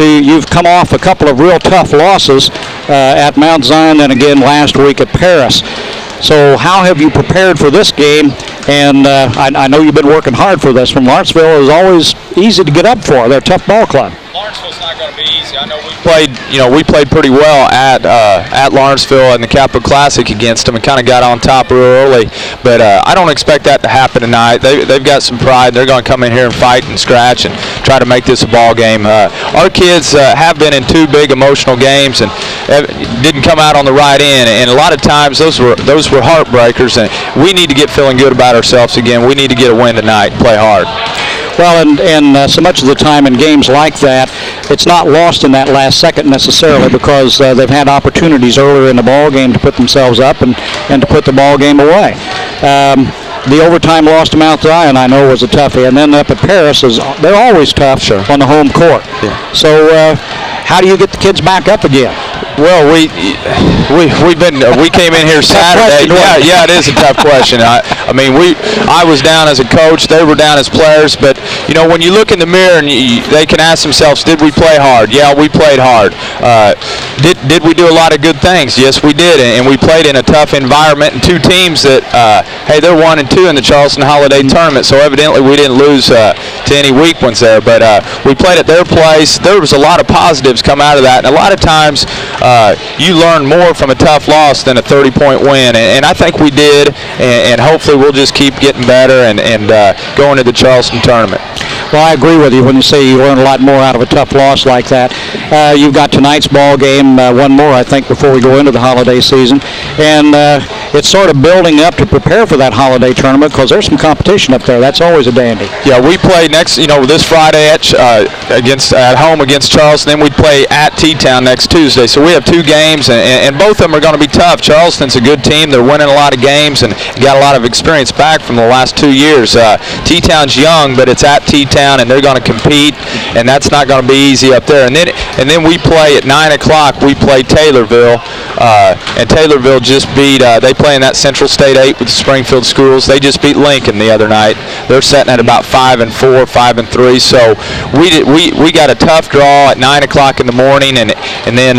you've come off a couple of real tough losses at Mount Zion and again last week at Paris. So how have you prepared for this game? And I know you've been working hard for this. From Lawrenceville is always easy to get up for. They're a tough ball club. Lawrenceville's not going to be easy. I know we played pretty well at Lawrenceville in the Capital Classic against them and kind of got on top real early. But I don't expect that to happen tonight. They've got some pride. They're going to come in here and fight and scratch and try to make this a ball game. Our kids have been in 2 big emotional games and didn't come out on the right end. And a lot of times those were heartbreakers. And we need to get feeling good about ourselves again. We need to get a win tonight and play hard. Well, and so much of the time in games like that, it's not lost in that last second necessarily because they've had opportunities earlier in the ball game to put themselves up and to put the ball game away. The overtime loss to Mount Zion, I know, was a toughie, and then up at Paris, they're always tough on the home court. Yeah. So how do you get the kids back up again? Well, we came in here Saturday. Yeah, it is a tough question. I was down as a coach, they were down as players, but when you look in the mirror and they can ask themselves, did we play hard? Yeah, we played hard. Did we do a lot of good things? Yes, we did, and we played in a tough environment and 2 teams that they're 1 and 2 in the Charleston Holiday Tournament, so evidently we didn't lose to any weak ones there, but we played at their place. There was a lot of positives come out of that, and a lot of times you learn more from a tough loss than a 30-point win, and I think we did, and hopefully we'll just keep getting better and go into the Charleston tournament. Well, I agree with you when you say you learn a lot more out of a tough loss like that. You've got tonight's ball game, one more, I think, before we go into the holiday season, and it's sort of building up to prepare for that holiday tournament because there's some competition up there. That's always a dandy. Yeah, we play this Friday at home against Charleston, then we play at T-Town next Tuesday. So we have 2 games, and both of them are going to be tough. Charleston's a good team. They're winning a lot of games and got a lot of experience back from the last 2 years. T-Town's young, but it's at T-Town, and they're going to compete, and that's not going to be easy up there. And then we play at 9 o'clock. We play Taylorville, and Taylorville just beat. They play in that Central State 8 with the Springfield schools. They just beat Lincoln the other night. They're sitting at about 5-4, 5-3. So we got a tough draw at 9 o'clock in the morning, and then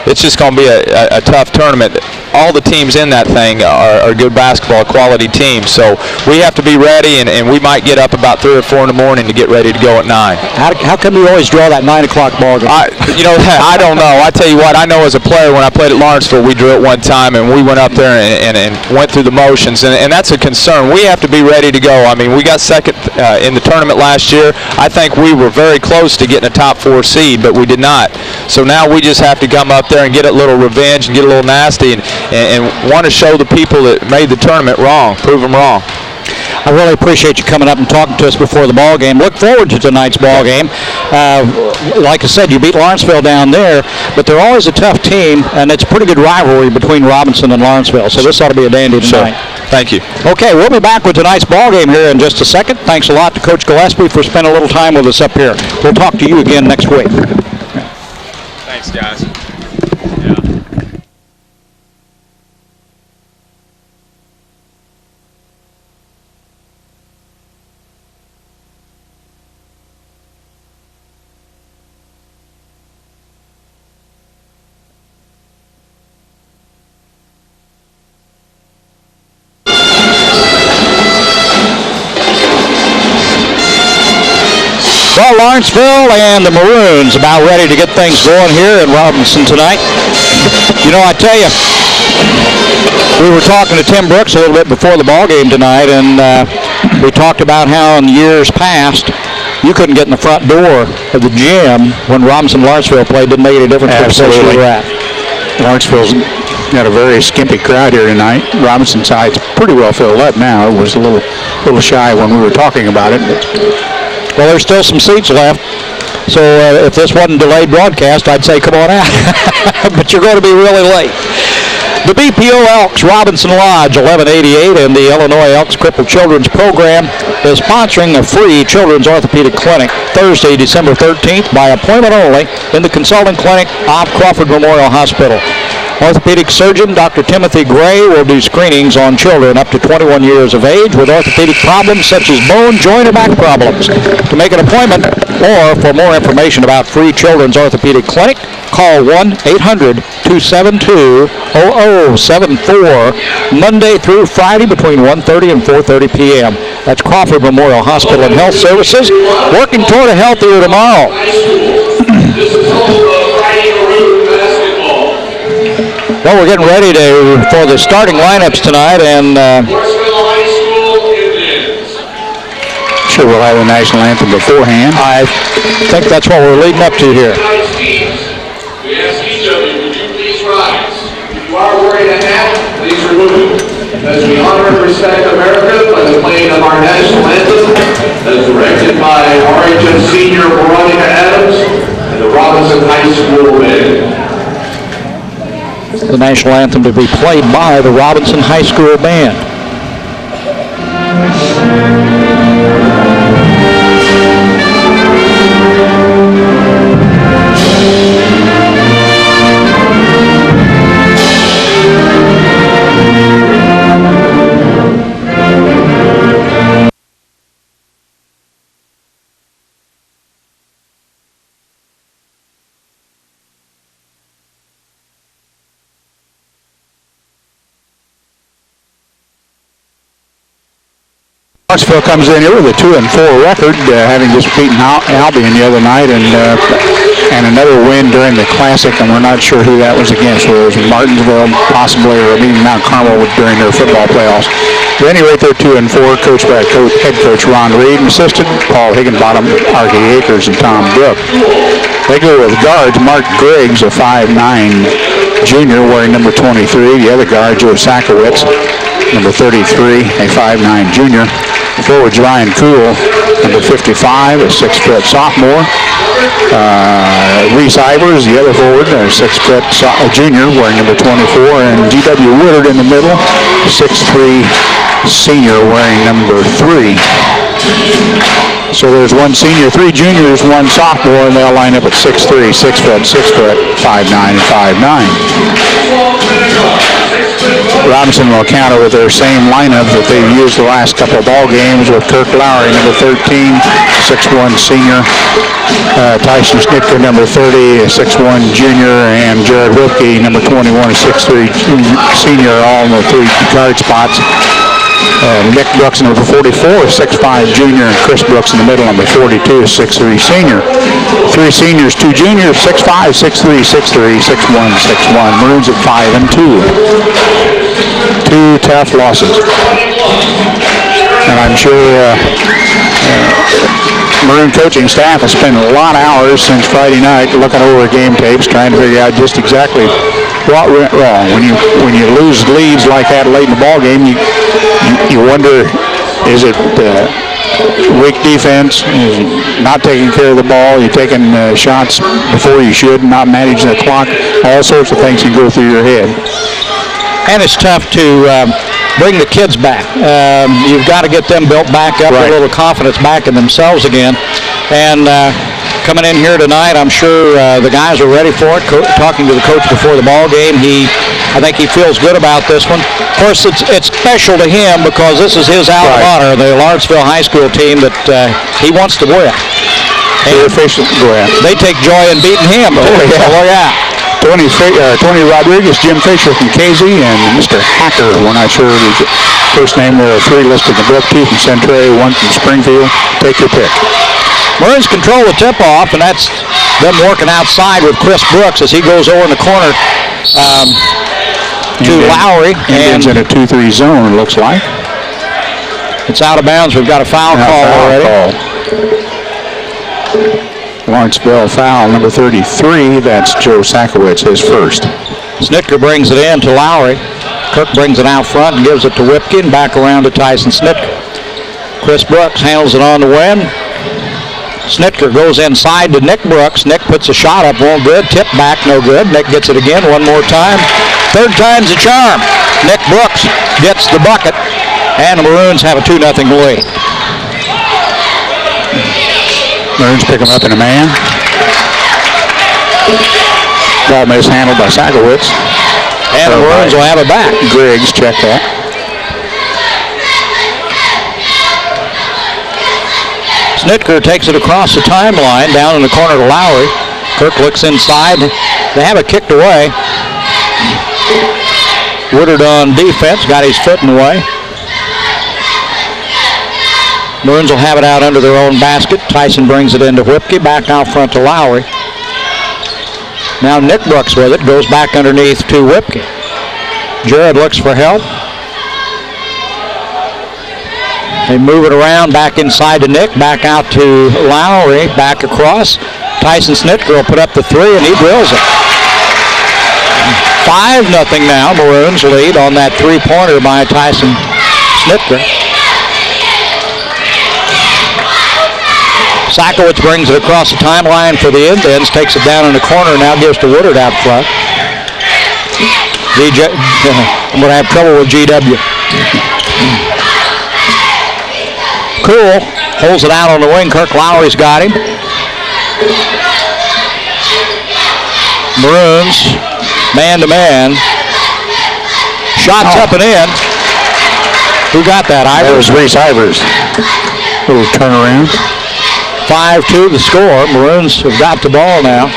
it's just going to be a tough tournament. All the teams in that thing are good basketball, quality teams. So we have to be ready, and we might get up about 3 or 4 in the morning to get ready to go at 9. How come you always draw that 9 o'clock ball game? I don't know. I tell you what, I know as a player when I played at Lawrenceville, we drew it one time, and we went up there and went through the motions, and that's a concern. We have to be ready to go. I mean, we got second in the tournament last year. I think we were very close to getting a top 4 seed, but we did not. So now we just have to come up there and get a little revenge and get a little nasty and want to show the people that made the tournament wrong, prove them wrong. I really appreciate you coming up and talking to us before the ball game. Look forward to tonight's ball game. Like I said, you beat Lawrenceville down there, but they're always a tough team, and it's a pretty good rivalry between Robinson and Lawrenceville, so this ought to be a dandy tonight. Sure. Thank you. Okay, we'll be back with tonight's ball game here in just a second. Thanks a lot to Coach Gillespie for spending a little time with us up here. We'll talk to you again next week. Thanks, guys. Well, Lawrenceville and the Maroons about ready to get things going here in Robinson tonight. I tell you, we were talking to Tim Brooks a little bit before the ball game tonight, and we talked about how in years past you couldn't get in the front door of the gym when Robinson and Lawrenceville played. Didn't make any difference what position you were at. Lawrenceville's got a very skimpy crowd here tonight. Robinson side's pretty well filled up now. It was a little shy when we were talking about it. Well, there's still some seats left. So if this wasn't delayed broadcast, I'd say come on out. But you're going to be really late. The BPO Elks Robinson Lodge 1188 and the Illinois Elks Crippled Children's Program is sponsoring a free children's orthopedic clinic Thursday, December 13th by appointment only in the consulting clinic off Crawford Memorial Hospital. Orthopedic surgeon Dr. Timothy Gray will do screenings on children up to 21 years of age with orthopedic problems such as bone, joint, or back problems. To make an appointment or for more information about free children's orthopedic clinic, call 1-800-272-0074 Monday through Friday between 1:30 and 4:30 p.m. That's Crawford Memorial Hospital and Health Services, working toward a healthier tomorrow. Well, we're getting ready for the starting lineups tonight, and sure we'll have the national anthem beforehand. I think that's what we're leading up to here. We ask each of you, would you please rise? If you are wearing a hat, please remove it. As we honor and respect America by the playing of our national anthem, as directed by RHS senior Veronica Adams and the Robinson High School Band. The national anthem to be played by the Robinson High School Band. Clarksville comes in here with a 2-4 record, having just beaten Albion the other night, and another win during the Classic, and we're not sure who that was against, whether it was Martinsville possibly, or maybe Mount Carmel during their football playoffs. At any rate, they're 2-4, coached by head coach Ron Reed, and assistant Paul Higginbottom, Archie Akers, and Tom Brook. They go with guards Mark Griggs, a 5'9" junior, wearing number 23. The other guard, Joe Sakowitz, number 33, a 5'9" junior. Forwards Ryan Kuhl, number 55, a 6-foot sophomore. Reese Ivers, the other forward, a 6-foot junior, wearing number 24. And G.W. Woodard in the middle, 6'3" senior, wearing number 3. So there's one senior, 3 juniors, 1 sophomore, and they'll line up at 6'3", 6', 5'9", and 5'9". Robinson will counter with their same lineup that they've used the last couple of ball games, with Kirk Lowry, number 13, 6'1" senior, Tyson Schnitker, number 30, a 6'1" junior, and Jared Wilkie, number 21, a 6'3" senior, all in the 3 guard spots. Nick Brooks, number 44, 6'5" junior, and Chris Brooks in the middle, number 42, 6'3" senior. 3 seniors, 2 juniors, 6'5", 6'3", 6'3", 6'1", 6'1". Maroons at 5-2. 2 tough losses. And I'm sure Maroon coaching staff has spent a lot of hours since Friday night looking over game tapes, trying to figure out just exactly what went wrong. When you lose leads like that late in the ball game, you wonder, is it weak defense, not taking care of the ball, you're taking shots before you should, not managing the clock, all sorts of things can go through your head. And it's tough to bring the kids back. You've got to get them built back up, right. A little confidence back in themselves again. And coming in here tonight, I'm sure the guys are ready for it. Talking to the coach before the ball game, I think he feels good about this one. Of course, it's special to him because this is his alma mater, the Lawrenceville High School team that he wants to win. They take joy in beating him. Oh, yeah. Tony Rodriguez, Jim Fisher from Casey, and Mr. Hacker. We're not sure his first name. There are 3 listed in the book, 2 from Centray, 1 from Springfield. Take your pick. Maroons control the tip-off, and that's them working outside with Chris Brooks as he goes over in the corner to Lowry. Indians in a 2-3 zone, it looks like. It's out of bounds. We've got a foul call already. Lawrenceville foul, number 33. That's Joe Sakowitz, his first. Schnitker brings it in to Lowry. Cook brings it out front and gives it to Whipke and back around to Tyson Schnitker. Chris Brooks handles it on the wing. Schnitker goes inside to Nick Brooks. Nick puts a shot up, won't good. Tip back, no good. Nick gets it again one more time. 3rd time's the charm. Nick Brooks gets the bucket, and the Maroons have a 2-0 lead. Maroons pick him up in a man. Ball mishandled by Sakowitz. And the Maroons will have it back. Griggs, check that. Snitker takes it across the timeline, down in the corner to Lowry. Kirk looks inside. They have it kicked away. Woodard on defense, got his foot in the way. Maroons will have it out under their own basket. Tyson brings it into Whipke, back out front to Lowry. Now Nick Brooks with it, goes back underneath to Whipke. Jared looks for help. They move it around, back inside to Nick, back out to Lowry, back across. Tyson Snitker will put up the three, and he drills it. 5-0 now, Maroons lead on that three-pointer by Tyson Snitker. Sakowitz brings it across the timeline for the Indians, takes it down in the corner, now gives to Woodard out front. I'm going to have trouble with GW. Cool holds it out on the wing. Kirk Lowry's got him. Maroons, man-to-man. Shots up and in. Who got that? That Ivers. was Reese Ivers. Little turnaround. 5-2 the score. Maroons have got the ball now.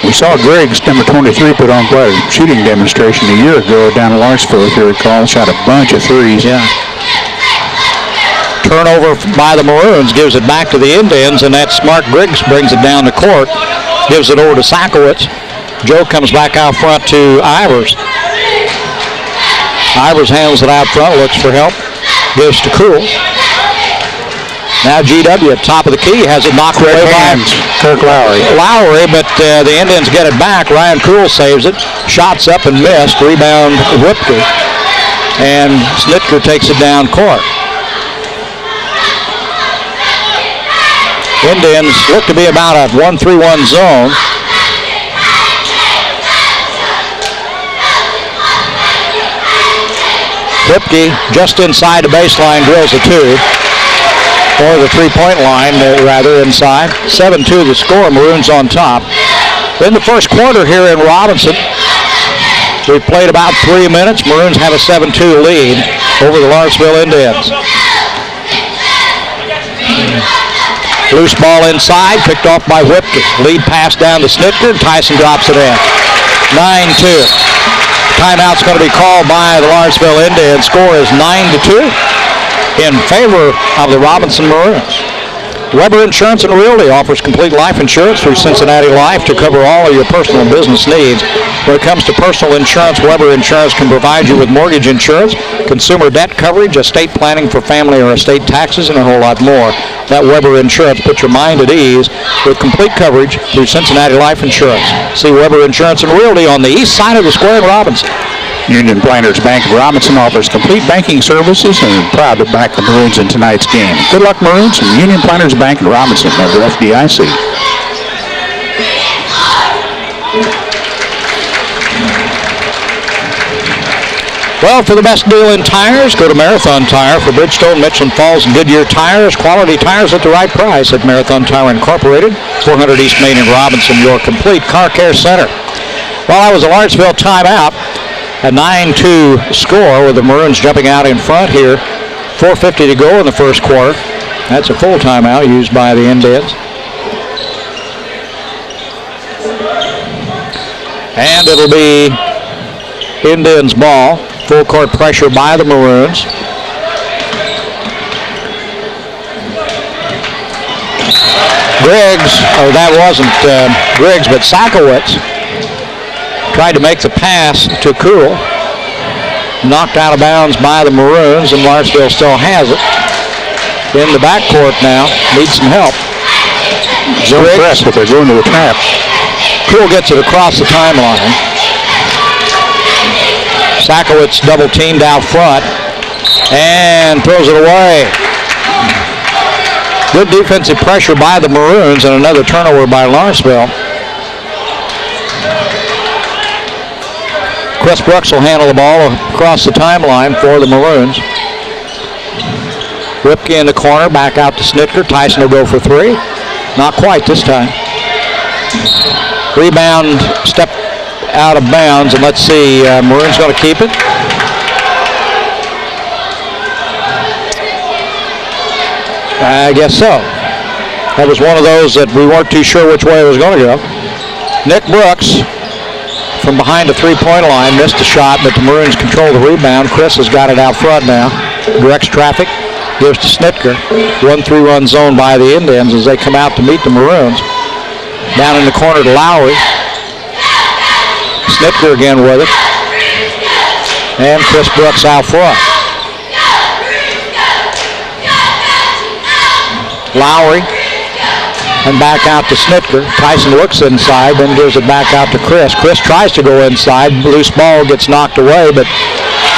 We saw Griggs, number 23, put on quite a shooting demonstration a year ago down in Lawrenceville, if you recall. Shot a bunch of threes. Yeah. Turnover by the Maroons, gives it back to the Indians, and that's Mark Griggs brings it down the court, gives it over to Sakowitz. Joe comes back out front to Ivers. Ivers handles it out front, looks for help, gives to Cool. Now GW at top of the key has it knocked away by Kirk Lowry, but the Indians get it back. Ryan Cool saves it. Shots up and missed. Rebound Whipke. And Snitker takes it down court. Indians look to be about a 1-3-1 zone. Whipke just inside the baseline drills a two. Or the three-point line, rather, inside. 7-2 the score. Maroons on top. In the first quarter here in Robinson, we've played about 3 minutes. Maroons have a 7-2 lead over the Lawrenceville Indians. Loose ball inside, picked off by Whipke. Lead pass down to Snitker. Tyson drops it in. 9-2. Timeout's going to be called by the Lawrenceville Indians. Score is 9-2. In favor of the Robinson Maroons. Weber Insurance and Realty offers complete life insurance through Cincinnati Life to cover all of your personal and business needs. When it comes to personal insurance, Weber Insurance can provide you with mortgage insurance, consumer debt coverage, estate planning for family or estate taxes, and a whole lot more. Let Weber Insurance put your mind at ease with complete coverage through Cincinnati Life Insurance. See Weber Insurance and Realty on the east side of the square in Robinson. Union Planters Bank of Robinson offers complete banking services and is proud to back the Maroons in tonight's game. Good luck, Maroons, and Union Planters Bank of Robinson, member FDIC. Well, for the best deal in tires, go to Marathon Tire. For Bridgestone, Michelin Falls, and Goodyear tires, quality tires at the right price at Marathon Tire Incorporated, 400 East Main in Robinson, your complete car care center. Well, that was a Lawrenceville timeout. A 9-2 score with the Maroons jumping out in front here. 4:50 to go in the first quarter. That's a full timeout used by the Indians. And it'll be Indians ball. Full court pressure by the Maroons. Griggs, that wasn't Griggs, but Sakowitz tried to make the pass to Cool. Knocked out of bounds by the Maroons, and Lawrenceville still has it. In the backcourt now, needs some help. Zone press, but they're going to the trap. Cool gets it across the timeline. Sakowitz double teamed out front and throws it away. Good defensive pressure by the Maroons and another turnover by Lawrenceville. Chris Brooks will handle the ball across the timeline for the Maroons. Whipke in the corner, back out to Snitker. Tyson will go for three. Not quite this time. Rebound, step out of bounds, and let's see, Maroon's going to keep it. I guess so. That was one of those that we weren't too sure which way it was going to go. Nick Brooks from behind the three-point line missed the shot, but the Maroons control the rebound. Chris has got it out front now. Directs traffic, gives to Snitker. 1-3 run zone by the Indians as they come out to meet the Maroons. Down in the corner to Lowry. Snitker again with it. And Chris Brooks out front. Lowry. And back out to Snitker. Tyson looks inside, then gives it back out to Chris. Chris tries to go inside. Loose ball gets knocked away, but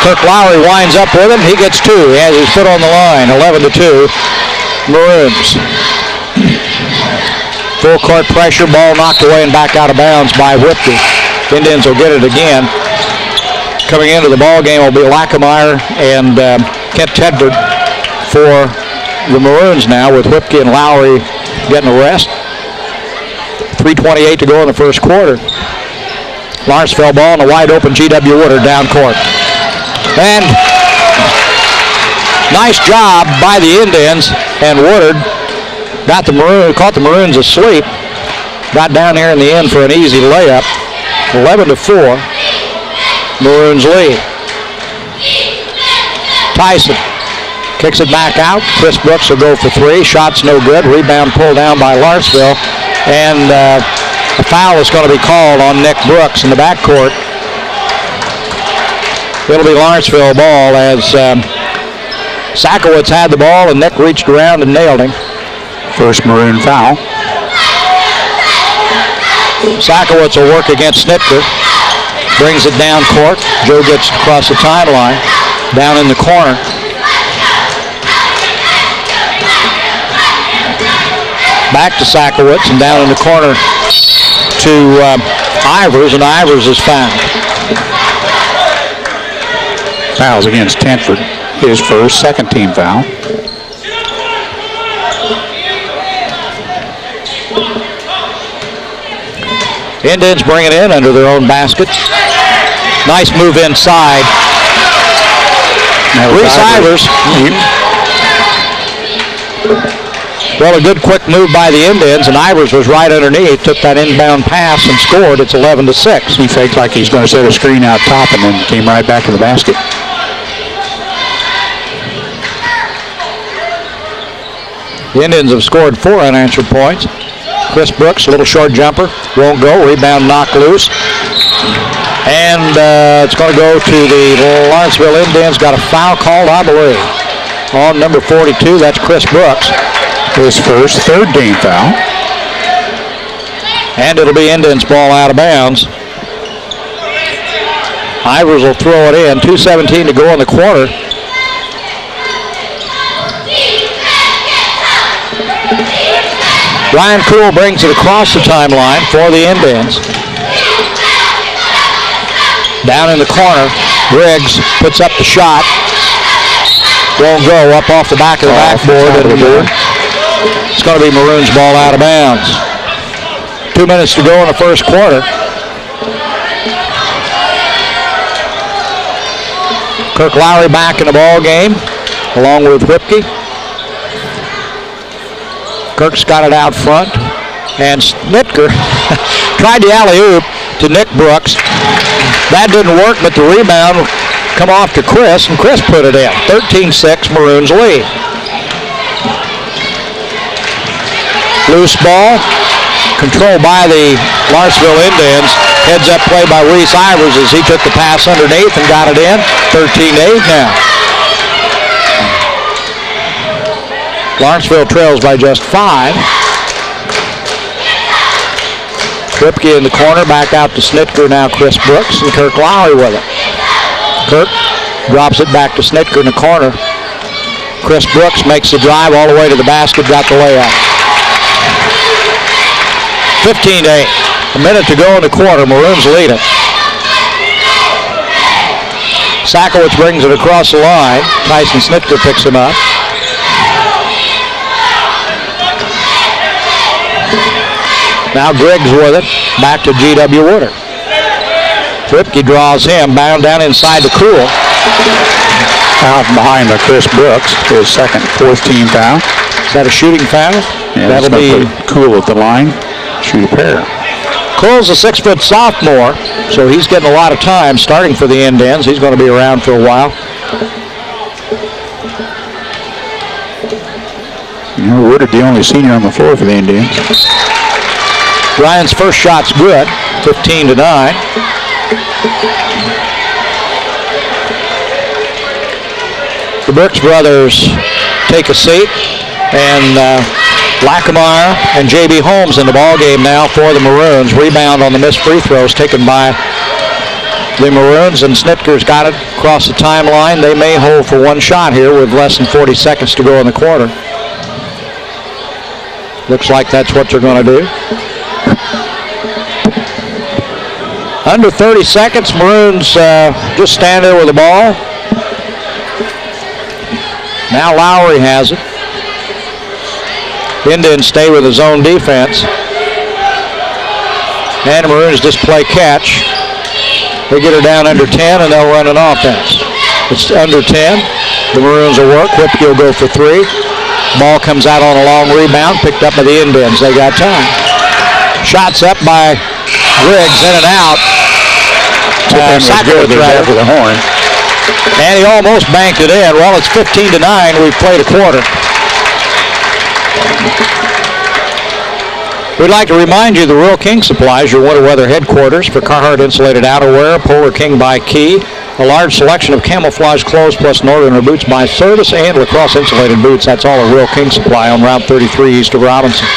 Kirk Lowry winds up with him. He gets two. He has his foot on the line. 11-2. Maroons. Full court pressure. Ball knocked away and back out of bounds by Whipke. Indians will get it again. Coming into the ball game will be Lackameyer and Kent Tedford for the Maroons now, with Whipke and Lowry getting a rest. 3:28 to go in the first quarter. Lawrenceville ball and a wide open G.W. Woodard down court. And nice job by the Indians, and Woodard caught the Maroons asleep. Got down here in the end for an easy layup. 11-4. Maroons lead. Tyson kicks it back out. Chris Brooks will go for three. Shot's no good. Rebound pulled down by Lawrenceville. And a foul is going to be called on Nick Brooks in the backcourt. It'll be Lawrenceville ball as Sakowitz had the ball and Nick reached around and nailed him. First Maroon foul. Sakowitz will work against Snitker. Brings it down court. Joe gets across the timeline. Down in the corner. Back to Sakowitz, and down in the corner to Ivers, and Ivers is fouled. Fouls against Tedford. His first, second team foul. Indians bring it in under their own basket. Nice move inside. Reese Ivers. Well, a good quick move by the Indians, and Ivers was right underneath, took that inbound pass and scored. It's 11-6. He faked like he's going to set a screen out top and then came right back to the basket. The Indians have scored 4 unanswered points. Chris Brooks, a little short jumper, won't go. Rebound knocked loose. And it's going to go to the Lawrenceville Indians. Got a foul called, I believe, on number 42. That's Chris Brooks. His first, third team foul. And it'll be Indians ball out of bounds. Ivers will throw it in. 2:17 to go in the quarter. Ryan Cool brings it across the timeline for the Indians. Down in the corner, Briggs puts up the shot. Won't go, up off the back of the backboard. It's going to be Maroons ball out of bounds. 2 minutes to go in the first quarter. Kirk Lowry back in the ball game, along with Whipke. Kirk's got it out front, and Snitker tried the alley-oop to Nick Brooks. That didn't work, but the rebound come off to Chris, and Chris put it in. 13-6, Maroons lead. Loose ball, controlled by the Lawrenceville Indians. Heads up play by Reese Ivers as he took the pass underneath and got it in. 13-8 now. Lawrenceville trails by just 5. Whipke in the corner, back out to Snitker, now Chris Brooks, and Kirk Lowry with it. Kirk drops it back to Snitker in the corner. Chris Brooks makes the drive all the way to the basket, got the layup. 15-8. A minute to go in the quarter. Maroons lead it. Sakowitz brings it across the line. Tyson Snitker picks him up. Now Griggs with it. Back to G.W. Woodard. Whipke draws him, bound down inside to Cool. Out behind Chris Brooks, his second, fourth team foul. Is that a shooting foul? Yeah, that'll be Cool at the line. Shoot a pair. Cool's a 6-foot sophomore, so he's getting a lot of time starting for the Indians. He's going to be around for a while. You know, Woodard, the only senior on the floor for the Indians. Ryan's first shot's good, 15-9. The Brooks brothers take a seat, and Lackameyer and J.B. Holmes in the ball game now for the Maroons. Rebound on the missed free throws taken by the Maroons, and Snitker's got it across the timeline. They may hold for one shot here with less than 40 seconds to go in the quarter. Looks like that's what they're going to do. Under 30 seconds, Maroons just stand there with the ball. Now Lowry has it. Indians stay with his own defense. And the Maroons just play catch. They get her down under 10, and they'll run an offense. It's under 10. The Maroons will work. Whipke will go for three. Ball comes out on a long rebound, picked up by the Indians. They got time. Shots up by Griggs, in and out. Sackowitz right for the horn. And he almost banked it in. Well, it's 15-9. We've played a quarter. We'd like to remind you the Rural King supplies your winter weather headquarters for Carhartt insulated outerwear, Polar King by Key, a large selection of camouflage clothes plus Northerner boots by Service, and lacrosse insulated boots. That's all a Rural King supply on Route 33 east of Robinson.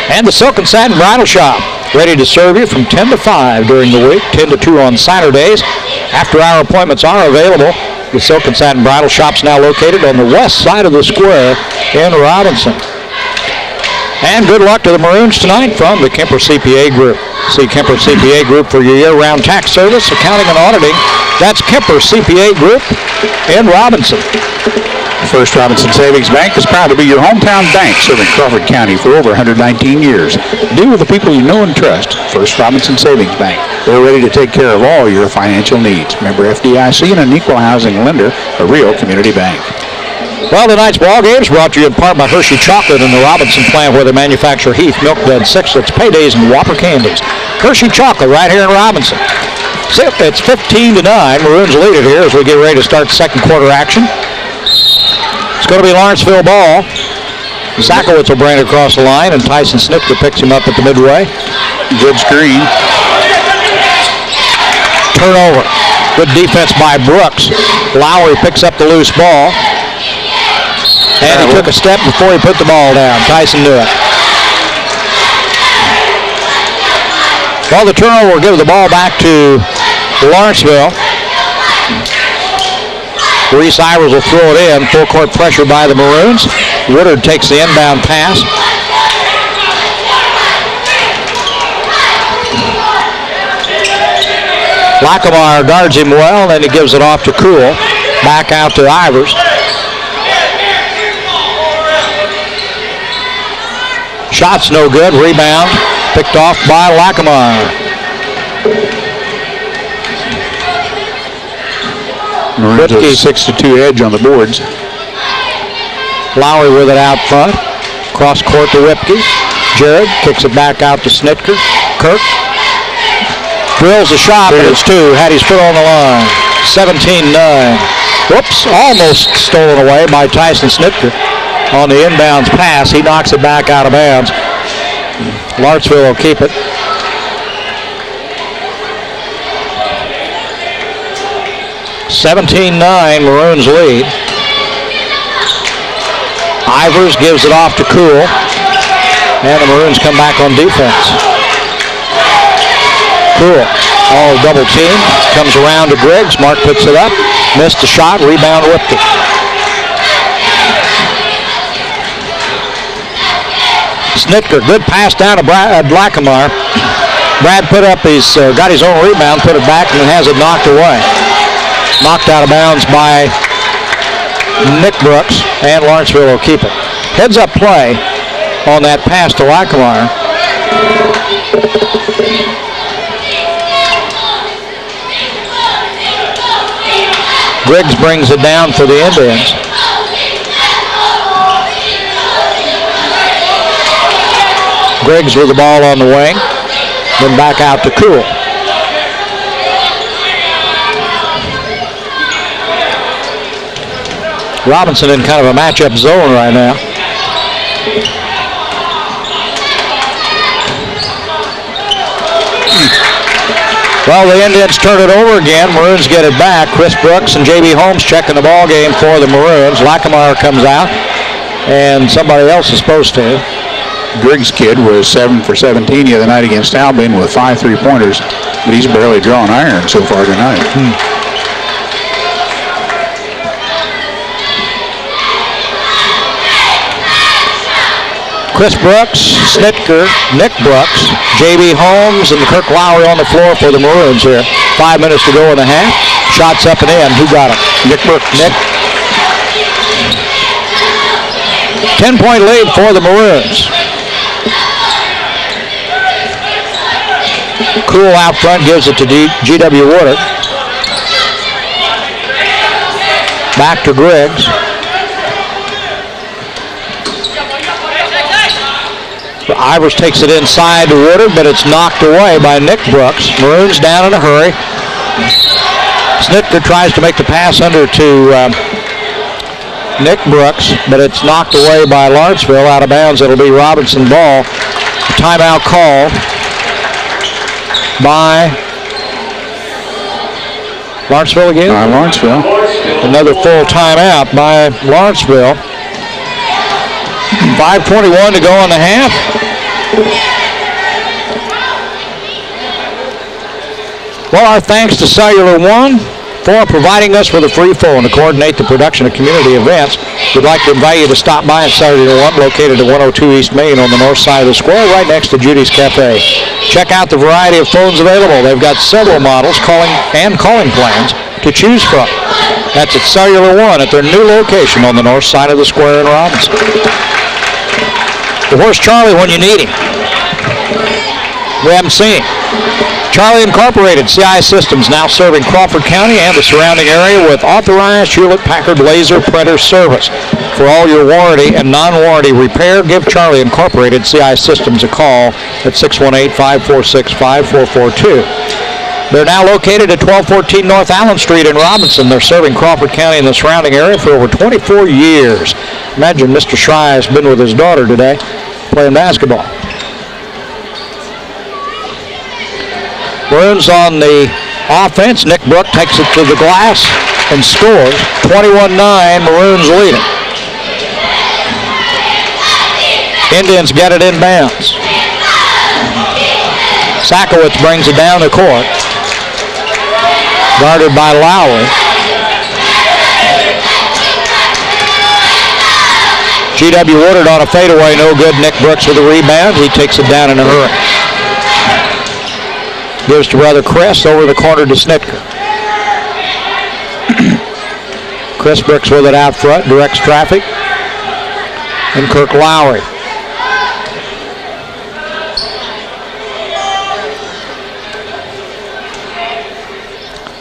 And the Silk and Satin Bridal Shop, ready to serve you from 10 to 5 during the week, 10 to 2 on Saturdays. After-hour appointments are available. The Silk and Satin Bridal Shop's now located on the west side of the square in Robinson. And good luck to the Maroons tonight from the Kemper CPA Group. See Kemper CPA Group for your year-round tax service, accounting, and auditing. That's Kemper CPA Group in Robinson. First Robinson Savings Bank is proud to be your hometown bank, serving Crawford County for over 119 years. Deal with the people you know and trust. First Robinson Savings Bank. They're ready to take care of all your financial needs. Member FDIC and an equal housing lender, a real community bank. Well, tonight's ball game is brought to you in part by Hershey Chocolate in the Robinson plant, where they manufacture Heath, Milk Duds, Sixlets, Paydays, and Whopper candies. Hershey Chocolate right here in Robinson. It's 15-9. Maroons lead it here as we get ready to start second quarter action. It's going to be Lawrenceville ball. Sackowitz will bring it across the line, and Tyson Snitker picks him up at the midway. Good screen. Turnover. Good defense by Brooks. Lowry picks up the loose ball. And he took a step before he put the ball down. Tyson knew it. Well, the turnover will give the ball back to Lawrenceville. Reese Ivers will throw it in. Full court pressure by the Maroons. Woodard takes the inbound pass. Lackameyer guards him well, then he gives it off to Cool. Back out to Ivers. Shot's no good. Rebound picked off by Lackameyer. Maroons a 6-2 edge on the boards. Lowry with it out front. Cross court to Whipke. Jared kicks it back out to Snitker. Kirk drills a shot, but it's two. Had his foot on the line. 17-9. Whoops, almost stolen away by Tyson Snitker. On the inbounds pass, he knocks it back out of bounds. Lawrenceville will keep it. (17-9) Maroons lead. Ivers gives it off to Cool, and the Maroons come back on defense. Cool, all double team, comes around to Griggs. Mark puts it up, missed the shot, rebound Whipke. Snitker, good pass down to Lackameyer. Brad put up got his own rebound, put it back, and has it knocked away. Knocked out of bounds by Nick Brooks, and Lawrenceville will keep it. Heads up play on that pass to Lackameyer. Griggs brings it down for the Indians. Griggs with the ball on the wing, then back out to Cool. Robinson in kind of a matchup zone right now. Well, the Indians turn it over again. Maroons get it back. Chris Brooks and J.B. Holmes checking the ball game for the Maroons. Lackamore comes out, and somebody else is supposed to. Griggs' kid was 7 for 17 the other night against Albion with 5 3-pointers, but he's barely drawn iron so far tonight. Chris Brooks, Snitker, Nick Brooks, J.B. Holmes, and Kirk Lowry on the floor for the Maroons here. 5 minutes to go in the half. Shots up and in. Who got it? Nick Brooks. Nick. 10-point lead for the Maroons. Cool out front gives it to G.W. Woodard. Back to Griggs. Ivers takes it inside to Woodard, but it's knocked away by Nick Brooks. Maroons down in a hurry. Snitker tries to make the pass under to Nick Brooks, but it's knocked away by Lawrenceville. Out of bounds, it'll be Robinson ball. Timeout called by Lawrenceville again? Lawrenceville. Another full timeout by Lawrenceville. 5:21 to go in the half. Well, our thanks to Cellular One for providing us with a free phone to coordinate the production of community events. We'd like to invite you to stop by at Cellular One, located at 102 East Main on the north side of the square, right next to Judy's Cafe. Check out the variety of phones available. They've got several models, calling plans to choose from. That's at Cellular One at their new location on the north side of the square in Robinson. Where's Charlie when you need him? We haven't seen him. Charlie Incorporated, CI Systems, now serving Crawford County and the surrounding area with authorized Hewlett-Packard laser printer service. For all your warranty and non-warranty repair, give Charlie Incorporated CI Systems a call at 618-546-5442. They're now located at 1214 North Allen Street in Robinson. They're serving Crawford County and the surrounding area for over 24 years. Imagine Mr. Schreier has been with his daughter today playing basketball. Maroons on the offense. Nick Brook takes it to the glass and scores. 21-9, Maroons lead it. Indians get it in bounds. Sakowitz brings it down the court. Guarded by Lowry. G.W. Woodard on a fadeaway, no good. Nick Brooks with a rebound. He takes it down in a hurry. Gives to brother Chris over the corner to Snitker. Chris Brooks with it out front, directs traffic. And Kirk Lowry.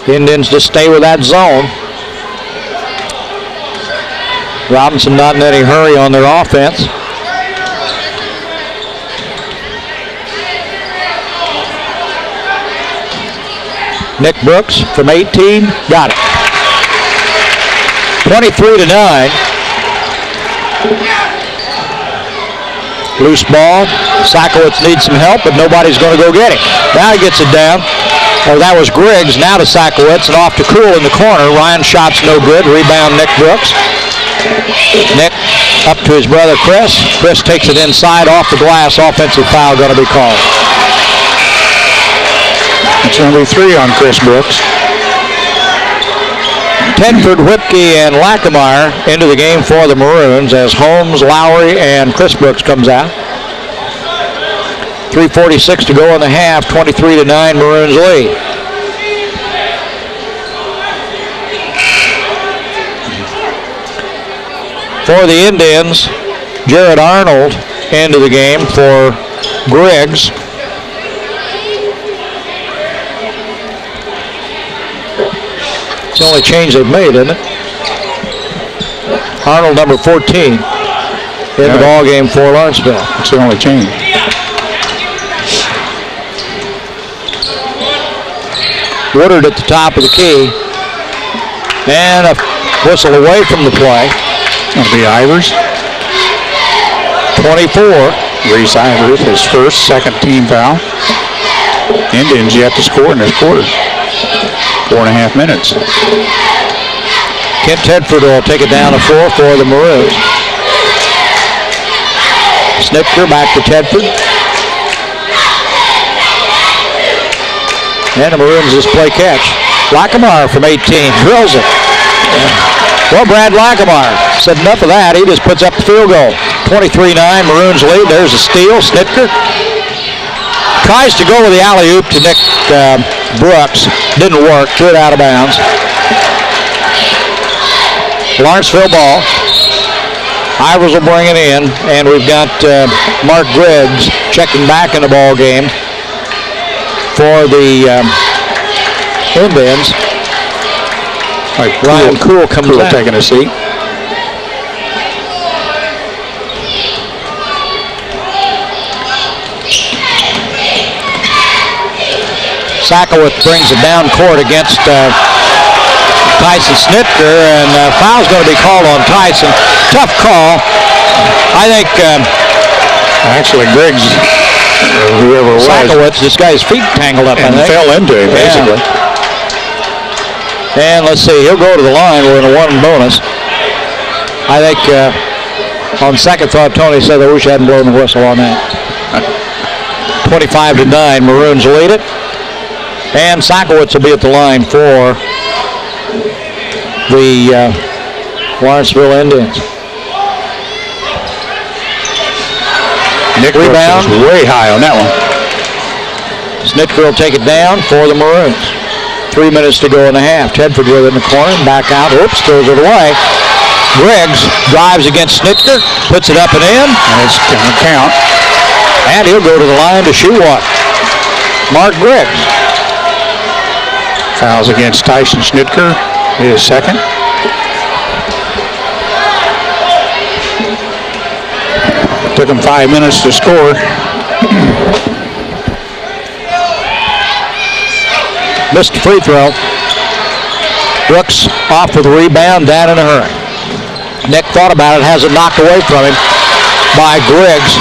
The Indians just stay with that zone. Robinson not in any hurry on their offense. Nick Brooks from 18, got it. 23-9. Loose ball. Sakowitz needs some help, but nobody's going to go get him. Now he gets it down. Oh, that was Griggs. Now to Sakowitz and off to Cool in the corner. Ryan shot's no good. Rebound Nick Brooks. Nick up to his brother Chris. Chris takes it inside off the glass. Offensive foul going to be called. It's number 3 on Chris Brooks. Tedford, Whipke, and Lackamore into the game for the Maroons as Holmes, Lowry, and Chris Brooks comes out. 3:46 to go in the half. 23-9, Maroons lead. For the Indians, Jared Arnold into the game for Griggs. the only change they've made, isn't it? Arnold, number 14, in the ball game for Lawrenceville. That's the only change. Woodard at the top of the key. And a whistle away from the play. It'll be Ivers. 24. Reese Ivers, his first, second team foul. Indians yet to score in this quarter. 4.5 minutes. Kent Tedford will take it down the floor for the Maroons. Snitker back to Tedford. And the Maroons just play catch. Lackamar from 18 drills it. Well, Brad Lackamar said enough of that. He just puts up the field goal. 23-9, Maroons lead. There's a steal. Snitker tries to go with the alley-oop to Nick Brooks. Didn't work. Threw it out of bounds. Lawrenceville ball. Ivers will bring it in, and we've got Mark Griggs checking back in the ball game for the Indians. Ryan Cool comes out. Taking a seat. Sakowitz brings it down court against Tyson Snitker, and foul's going to be called on Tyson. Tough call. I think Actually, Griggs, whoever it was, Sakowitz, this guy's feet tangled up, and I think. fell into him, basically. And let's see, he'll go to the line. We're in a one bonus. I think on second thought, Tony said, I wish I hadn't blown the whistle on that. 25-9, Maroons lead it. And Sakowitz will be at the line for the Lawrenceville Indians. Nick Rebound. Brooks is way high on that one. Snitker will take it down for the Maroons. 3 minutes to go in the half. Tedford with it in the corner, back out. Oops, throws it away. Griggs drives against Snitker, puts it up and in. And it's going to count. And he'll go to the line to shoot one. Mark Griggs. Fouls against Tyson Snitker, his second. Took him 5 minutes to score. Missed the free throw. Brooks off with the rebound, down in a hurry. Nick thought about it, has it knocked away from him by Griggs.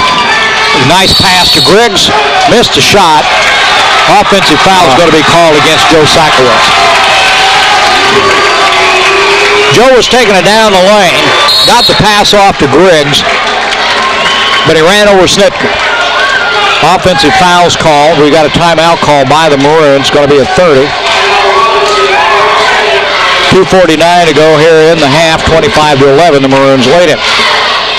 Nice pass to Griggs, missed a shot. Offensive foul is going to be called against Joe Sakowitz. Joe was taking it down the lane, got the pass off to Griggs, but he ran over Snitker. Offensive fouls called. We got a timeout call by the Maroons. It's going to be a 30. 2:49 to go here in the half. 25-11. The Maroons lead it.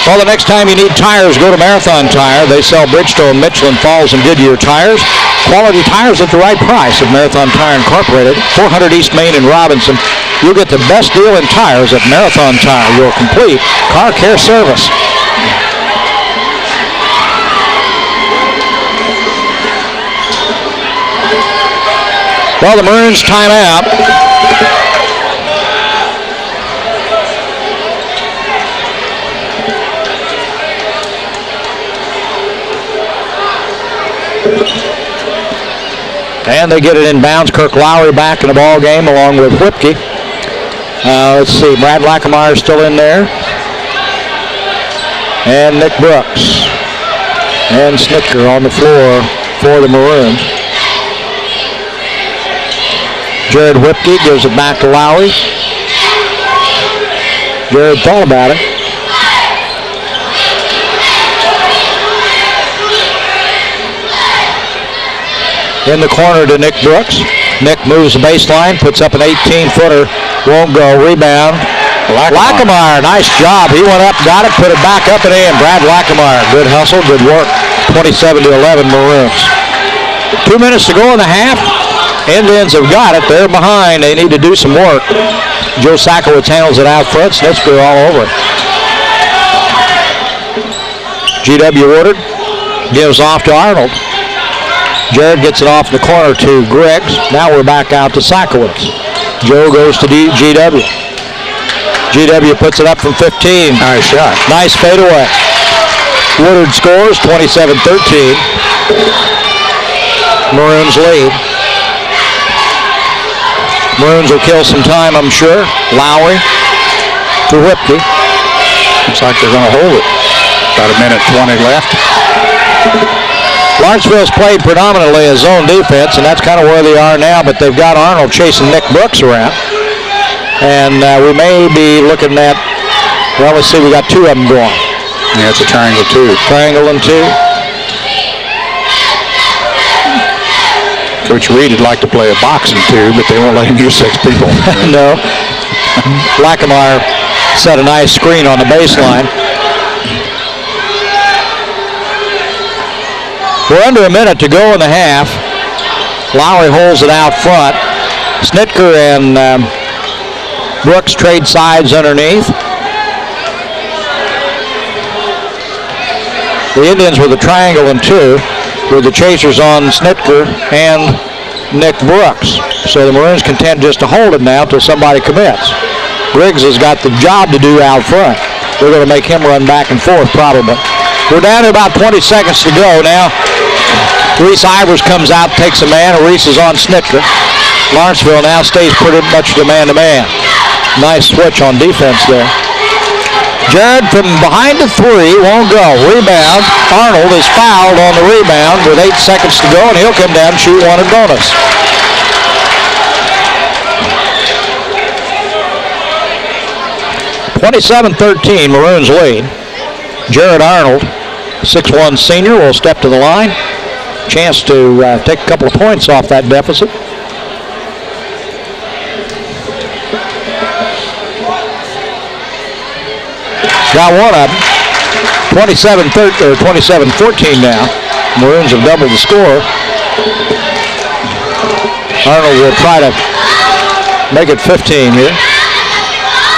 Well, the next time you need tires, go to Marathon Tire. They sell Bridgestone, Michelin, Falls, and Goodyear tires. Quality tires at the right price at Marathon Tire Incorporated, 400 East Main in Robinson. You'll get the best deal in tires at Marathon Tire, your complete car care service. Well, the Maroons time out. And they get it in bounds. Kirk Lowry back in the ball game along with Whipke. Let's see, Brad Lackamar is still in there. And Nick Brooks. And Snitker on the floor for the Maroons. Jared Whipke gives it back to Lowry. Jared thought about it. In the corner to Nick Brooks. Nick moves the baseline, puts up an 18-footer. Won't go. Rebound. Lackamar, nice job. He went up, got it, put it back up and in. Brad Lackamar, good hustle, good work. 27-11 Maroons. 2 minutes to go in the half. Indians have got it. They're behind. They need to do some work. Joe Sakowitz handles it out front. Snitker all over it. G.W. Woodard gives off to Arnold. Jared gets it off in the corner to Griggs. Now we're back out to Sakowitz. Joe goes to GW. GW puts it up from 15. Nice shot. Nice fadeaway. Woodard scores 27-13. Maroons lead. Maroons will kill some time, I'm sure. Lowry to Whipke. Looks like they're going to hold it. About a minute 20 left. Lawrenceville's played predominantly a zone defense, and that's kind of where they are now, but they've got Arnold chasing Nick Brooks around. And we may be looking at, well, let's see, we got two of them going. Yeah, it's a triangle two. Triangle and two. Coach Reed would like to play a boxing two, but they won't let him use 6 people. No. Lackamore set a nice screen on the baseline. We're under a minute to go in the half. Lowry holds it out front. Snitker and Brooks trade sides underneath. The Indians with a triangle and two, with the chasers on Snitker and Nick Brooks. So the Maroons contend just to hold it now until somebody commits. Griggs has got the job to do out front. They're going to make him run back and forth probably. We're down to about 20 seconds to go now. Reese Ivers comes out, takes a man. Reese is on Snitker. Lawrenceville now stays pretty much the man-to-man. Nice switch on defense there. Jared from behind the three won't go. Rebound. Arnold is fouled on the rebound with 8 seconds to go, and he'll come down and shoot one at bonus. (27-13) Maroons lead. Jared Arnold, 6'1" senior, will step to the line. Chance to take a couple of points off that deficit. Got one of them. 27-14 now. Maroons have doubled the score. Arnold will try to make it 15 here.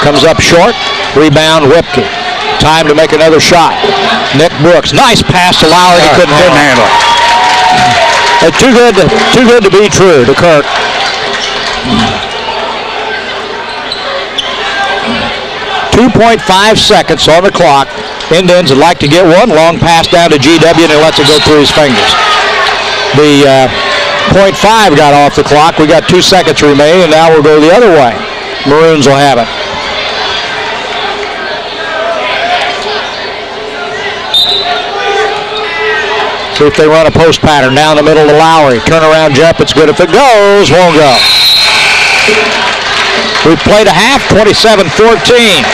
Comes up short. Rebound Whipke. Time to make another shot. Nick Brooks. Nice pass to Lowry. He couldn't handle it. Too good to be true to Kirk. .5 seconds on the clock. Indians would like to get one. Long pass down to GW, and he lets it go through his fingers. The .5 got off the clock. We got 2 seconds remaining, and now we'll go the other way. Maroons will have it. See if they run a post pattern down the middle to Lowry. Turnaround jump, it's good if it goes. Won't go. We've played a half, 27-14.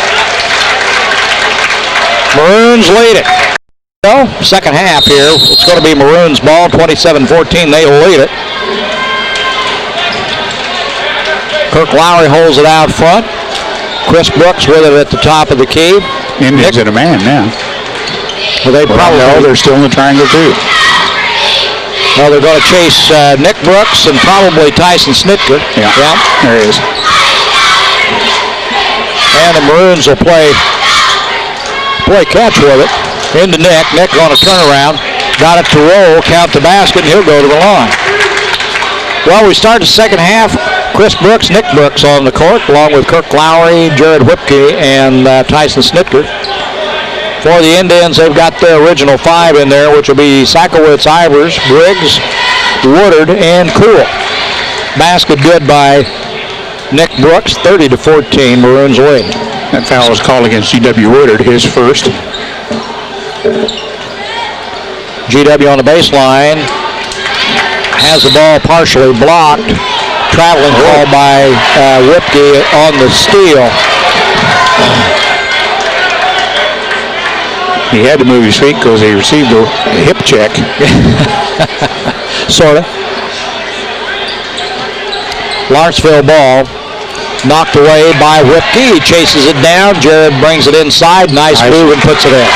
Maroons lead it. So, second half here. It's going to be Maroons ball, 27-14. They will lead it. Kirk Lowry holds it out front. Chris Brooks with it at the top of the key. Indians at a man now. Well, they're still in the triangle too. Well, they're going to chase Nick Brooks and probably Tyson Snitker. Yeah, there he is. And the Maroons will play catch with it. Into Nick. Nick on a turnaround. Got it to roll. Count the basket, and he'll go to the line. Well, we start the second half. Chris Brooks, Nick Brooks on the court, along with Kirk Lowry, Jared Whipke, and Tyson Snitker. For the Indians, they've got their original 5 in there, which will be Sakowitz, Ivers, Briggs, Woodard, and Cool. Basket good by Nick Brooks, 30-14, Maroons lead. That foul was called against G.W. Woodard, his first. GW on the baseline. Has the ball partially blocked. Traveling call by Whipke on the steal. He had to move his feet because he received a hip check. Sort of. Lawrenceville ball. Knocked away by Whipke. He chases it down. Jared brings it inside. Nice move and puts it in.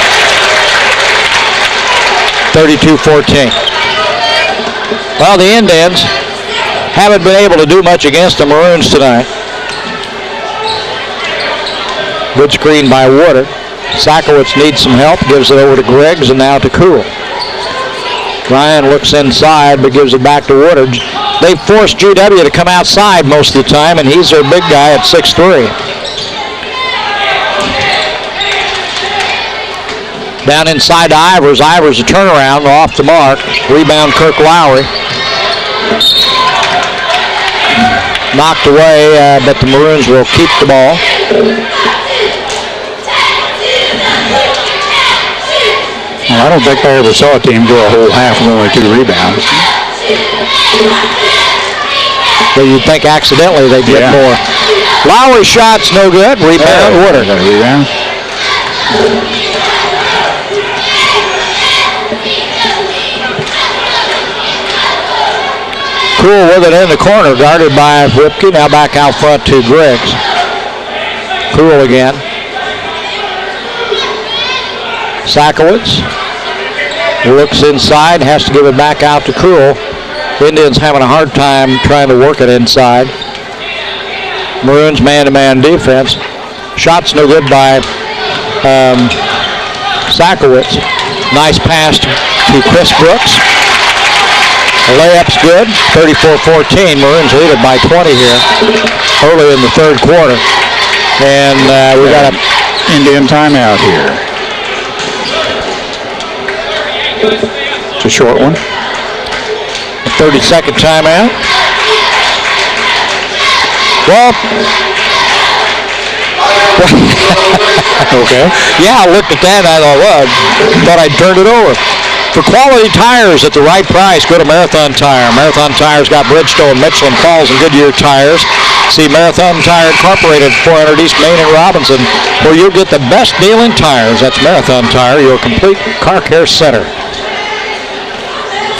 32-14. Well, the Indians haven't been able to do much against the Maroons tonight. Good screen by Woodard. Sakowitz needs some help. Gives it over to Griggs and now to Cool. Ryan looks inside but gives it back to Woodard. They forced GW to come outside most of the time, and he's their big guy at 6'3". Down inside to Ivers. Ivers a turnaround off the mark. Rebound Kirk Lowry. Knocked away, but the Maroons will keep the ball. Well, I don't think I ever saw a team go a whole half with only 2 rebounds. But you'd think accidentally they'd get more. Lowry shot's no good. Rebound, Woodard. Rebound. Cool with it in the corner, guarded by Ripke. Now back out front to Griggs. Cool again. Sakowitz looks inside, has to give it back out to Cool. Indians having a hard time trying to work it inside. Maroons man-to-man defense. Shot's no good by Sakowitz. Nice pass to Chris Brooks. The layup's good, 34-14. Maroons lead it by 20 here early in the third quarter. And we got an Indian timeout here. It's a short one. 30-second timeout. Well, okay. Yeah, I looked at that and I thought I'd turned it over. For quality tires at the right price, go to Marathon Tire. Marathon Tire's got Bridgestone, Michelin, Falls, and Goodyear tires. See Marathon Tire Incorporated, 400 East Main in Robinson, where you'll get the best deal in tires. That's Marathon Tire, your complete car care center.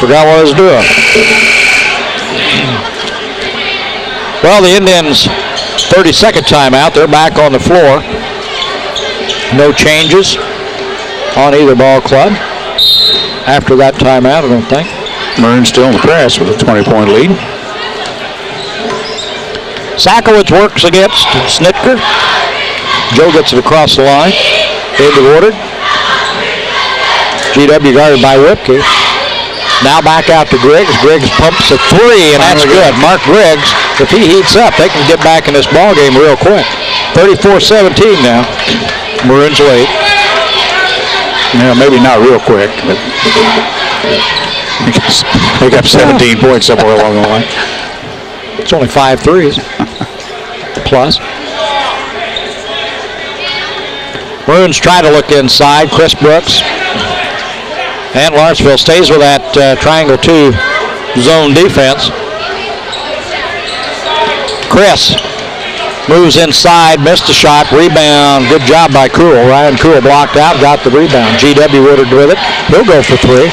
Forgot what I was doing. Well, the Indians, 30-second timeout. They're back on the floor. No changes on either ball club after that timeout, I don't think. Maroons still in the press with a 20-point lead. Sakowitz works against Snitker. Joe gets it across the line. Into Woodard. GW guarded by Whipke. Now back out to Griggs. Griggs pumps a 3, and that's good. Mark Griggs, if he heats up, they can get back in this ball game real quick. 34-17 now. Maroons lead. Yeah, maybe not real quick, but they got 17 points somewhere along the line. It's only 5 threes. Plus. Maroons try to look inside. Chris Brooks. And Lawrenceville stays with that triangle 2 zone defense. Chris moves inside, missed a shot, rebound. Good job by Cool. Ryan Cool blocked out, got the rebound. GW Woodard with it. He'll go for 3.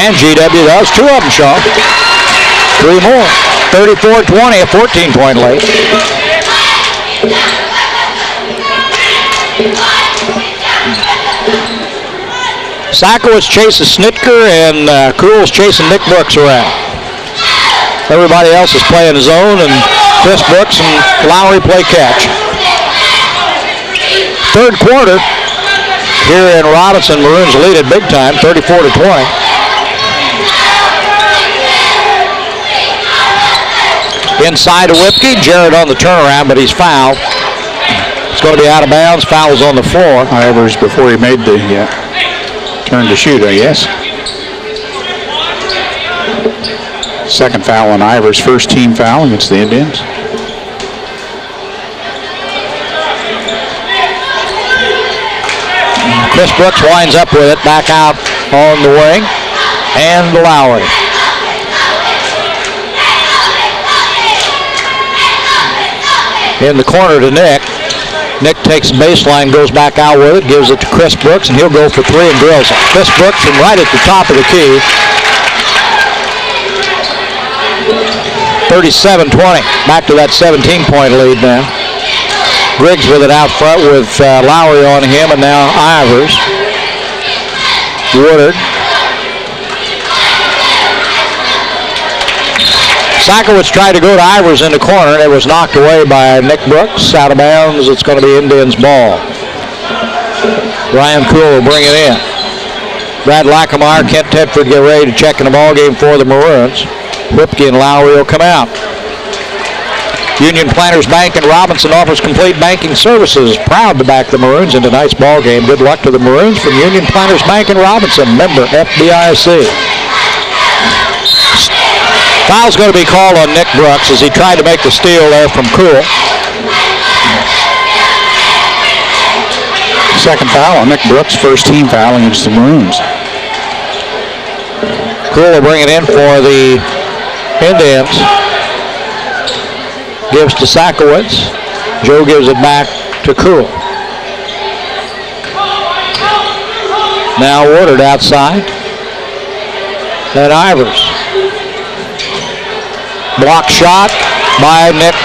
And GW does. 2 of them, Shaw. 3 more. 34-20, a 14-point lead. Sakowitz chases Snitker, and Cool's chasing Nick Brooks around. Everybody else is playing zone, and Chris Brooks and Lowry play catch. Third quarter here in Robinson. Maroons lead it big time, 34-20. Inside to Whipke. Jarrett on the turnaround, but he's fouled. It's going to be out of bounds. Foul's on the floor. Ivers before he made the turn to shoot, I guess. Second foul on Ivers. First team foul against the Indians. Chris Brooks winds up with it. Back out on the wing. And Lowry. In the corner to Nick. Nick takes the baseline, goes back out with it, gives it to Chris Brooks, and he'll go for 3 and drills it. Chris Brooks from right at the top of the key. 37-20. Back to that 17-point lead now. Griggs with it out front with Lowry on him, and now Ivers. Woodard. Sakowitz tried to go to Ivers in the corner, and it was knocked away by Nick Brooks. Out of bounds. It's going to be Indians' ball. Ryan Cool will bring it in. Brad Lackameyer, Kent Tedford get ready to check in the ball game for the Maroons. Whipke and Lowry will come out. Union Planters Bank in Robinson offers complete banking services. Proud to back the Maroons in tonight's ball game. Good luck to the Maroons from Union Planters Bank in Robinson. Member FDIC. Foul's going to be called on Nick Brooks as he tried to make the steal there from Cool. Second foul on Nick Brooks, first team foul against the Maroons. Cool will bring it in for the Indians. Gives to Sakowitz. Joe gives it back to Cool. Now Woodard outside. And Ivers. Block shot by Nick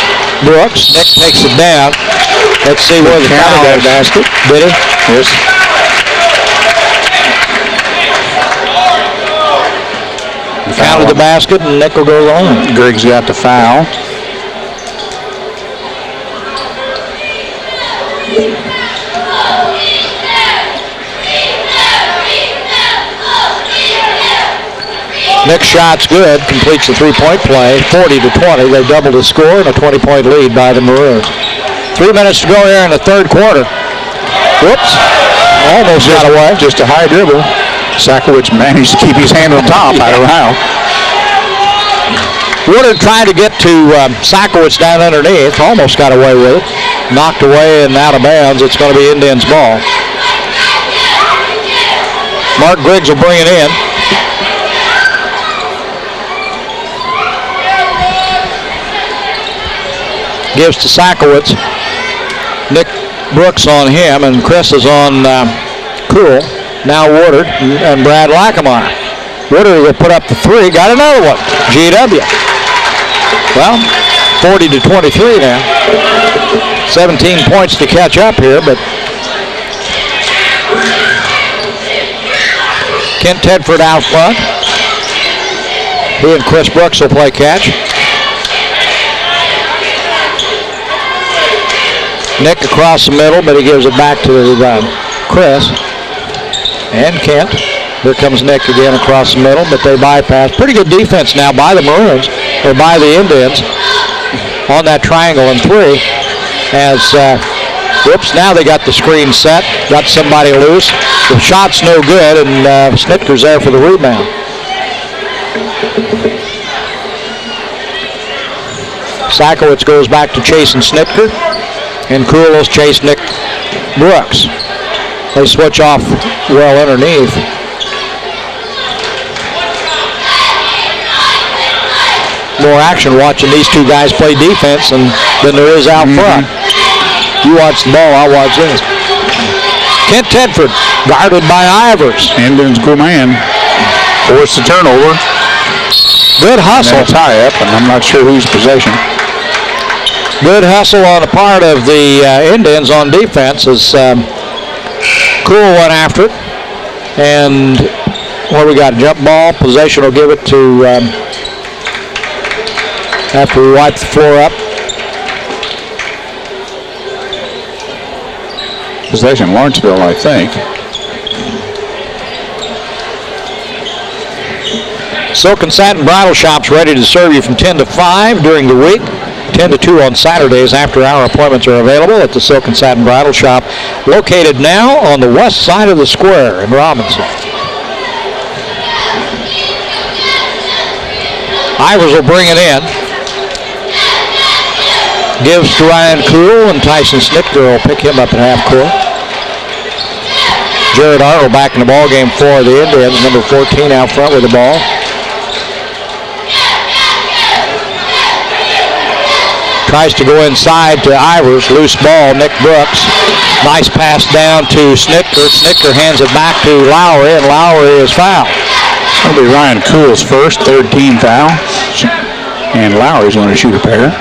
Brooks. Nick takes it down. Let's see where the foul is. Basket. Did he? Yes. Counted the basket and Nick will go on. Griggs got the foul. Nick's shot's good, completes the three-point play, 40-20. They doubled the score and a 20-point lead by the Maroons. 3 minutes to go here in the third quarter. Whoops, almost got away. Just a high dribble. Sakowitz managed to keep his hand on top. I don't know how. Woodard tried to get to Sakowitz down underneath, almost got away with it. Knocked away and out of bounds. It's going to be Indians' ball. Mark Griggs will bring it in. Gives to Sakowitz. Nick Brooks on him, and Chris is on Cool. Now Woodard and Brad Lackamore. Woodard will put up the three. Got another one. GW. Well, 40-23 now. 17 points to catch up here, but Kent Tedford out front. He and Chris Brooks will play catch. Nick across the middle, but he gives it back to Chris and Kent. Here comes Nick again across the middle, but they bypass. Pretty good defense now by the Maroons, or by the Indians, on that triangle and three. As, whoops, now they got the screen set, got somebody loose. The shot's no good, and Snitker's there for the rebound. Sakowitz goes back to chasing Snitker. And Kulos chase Nick Brooks. They switch off well underneath. More action watching these two guys play defense than there is out front. You watch the ball, I'll watch this. Kent Tedford guarded by Ivers. Indians go man. Force the turnover. Good hustle. And tie up, and I'm not sure whose possession. Good hustle on the part of the Indians on defense as Cool went after it. And what we got? Jump ball. Possession will give it to, after we wipe the floor up. Possession Lawrenceville, I think. Silk and Satin Bridal Shop's ready to serve you from 10 to 5 during the week. 10 to 2 on Saturdays. After-hour appointments are available at the Silk and Satin Bridal Shop, located now on the west side of the square in Robinson. Ivers will bring it in. Gives to Ryan Cool, and Tyson Snitker will pick him up at half court. Jared Arnold back in the ball game for the Indians, number 14 out front with the ball. Tries to go inside to Ivers. Loose ball, Nick Brooks. Nice pass down to Snitker. Snitker hands it back to Lowry, and Lowry is fouled. It's going to be Ryan Cool's first, third team foul. And Lowry's going to shoot a pair.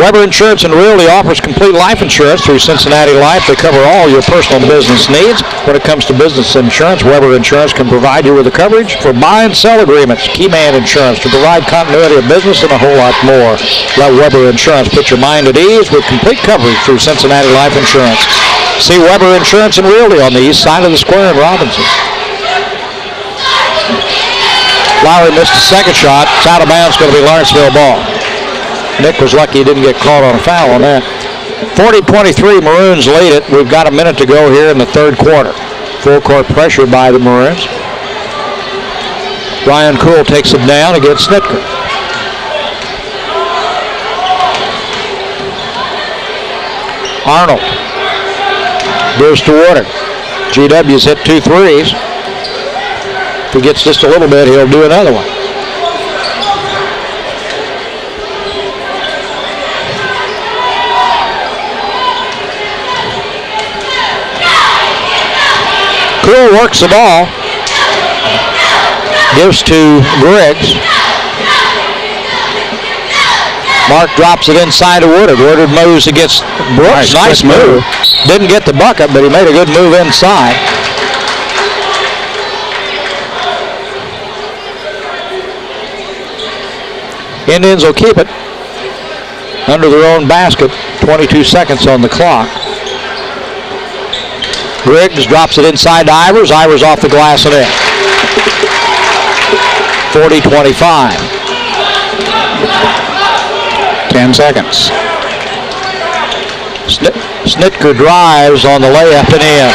Weber Insurance and Realty offers complete life insurance through Cincinnati Life. They cover all your personal and business needs. When it comes to business insurance, Weber Insurance can provide you with the coverage for buy and sell agreements. Keyman Insurance to provide continuity of business and a whole lot more. Let Weber Insurance put your mind at ease with complete coverage through Cincinnati Life Insurance. See Weber Insurance and Realty on the east side of the square in Robinson. Lowry missed the second shot. It's out of bounds, going to be Lawrenceville ball. Nick was lucky he didn't get caught on a foul on that. 40-23, Maroons lead it. We've got a minute to go here in the third quarter. Full court pressure by the Maroons. Ryan Cool takes it down against Snitka. Arnold goes to Woodard. GW's hit 2 threes. If he gets just a little bit, he'll do another one. Cool works the ball. Gives to Griggs. Mark drops it inside to Woodard. Woodard moves against Brooks. Nice move. Didn't get the bucket, but he made a good move inside. Indians will keep it under their own basket. 22 seconds on the clock. Griggs drops it inside to Ivers. Ivers off the glass and in. 40-25. 10 seconds. Snitka drives on the layup and in.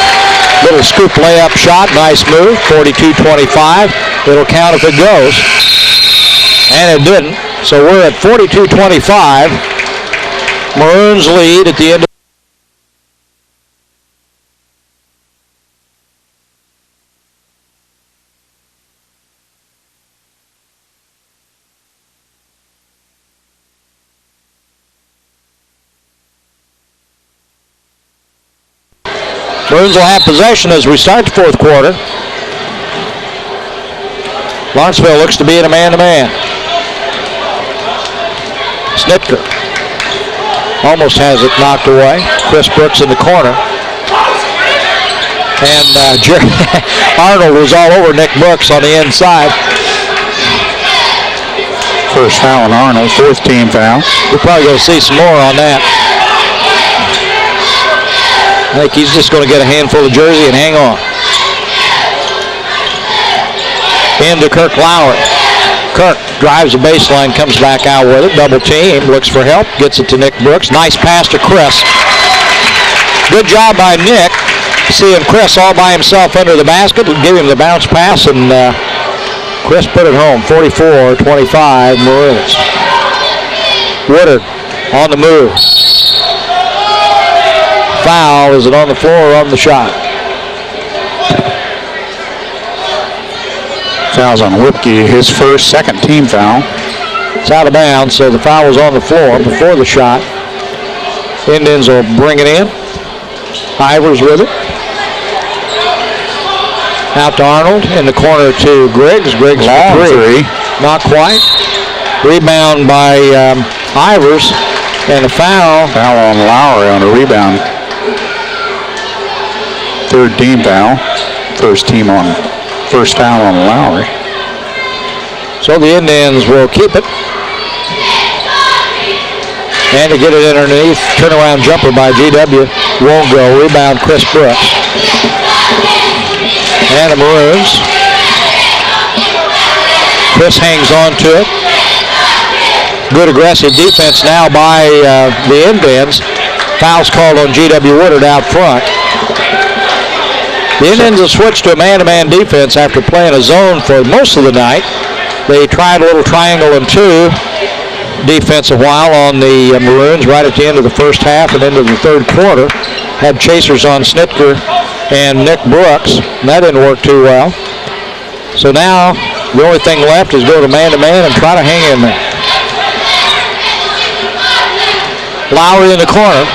Little scoop layup shot. Nice move. 42-25. It'll count if it goes. And it didn't. So we're at 42-25. Maroons lead at the end of Maroons will have possession as we start the fourth quarter. Lawrenceville looks to be in a man-to-man. Snitka almost has it knocked away. Chris Brooks in the corner. And Arnold was all over Nick Brooks on the inside. First foul on Arnold, fourth team foul. We're probably going to see some more on that. I think he's just going to get a handful of jersey and hang on. Into Kirk Lowry. Kirk drives the baseline, comes back out with it. Double team, looks for help, gets it to Nick Brooks. Nice pass to Chris. Good job by Nick. Seeing Chris all by himself under the basket, give him the bounce pass, and Chris put it home. 44-25 Maroons. Woodard on the move. Foul. Is it on the floor or on the shot? Foul's on Whipke, his first, second team foul. It's out of bounds, so the foul was on the floor before the shot. Indians will bring it in. Ivers with it. Out to Arnold, in the corner to Griggs. Griggs Long three. Not quite. Rebound by Ivers, and a foul. Foul on Lowry on a rebound. Third team foul. First foul on Lowry. So the Indians will keep it. And to get it underneath, turnaround jumper by GW won't go. Rebound Chris Brooks. And the Maroons. Chris hangs on to it. Good aggressive defense now by the Indians. Foul's called on GW Woodard out front. The Indians have switched to a man-to-man defense after playing a zone for most of the night. They tried a little triangle and two defense a while on the Maroons right at the end of the first half and into the third quarter. Had chasers on Snitka and Nick Brooks. And that didn't work too well. So now the only thing left is go to man-to-man and try to hang in there. Lowry in the corner.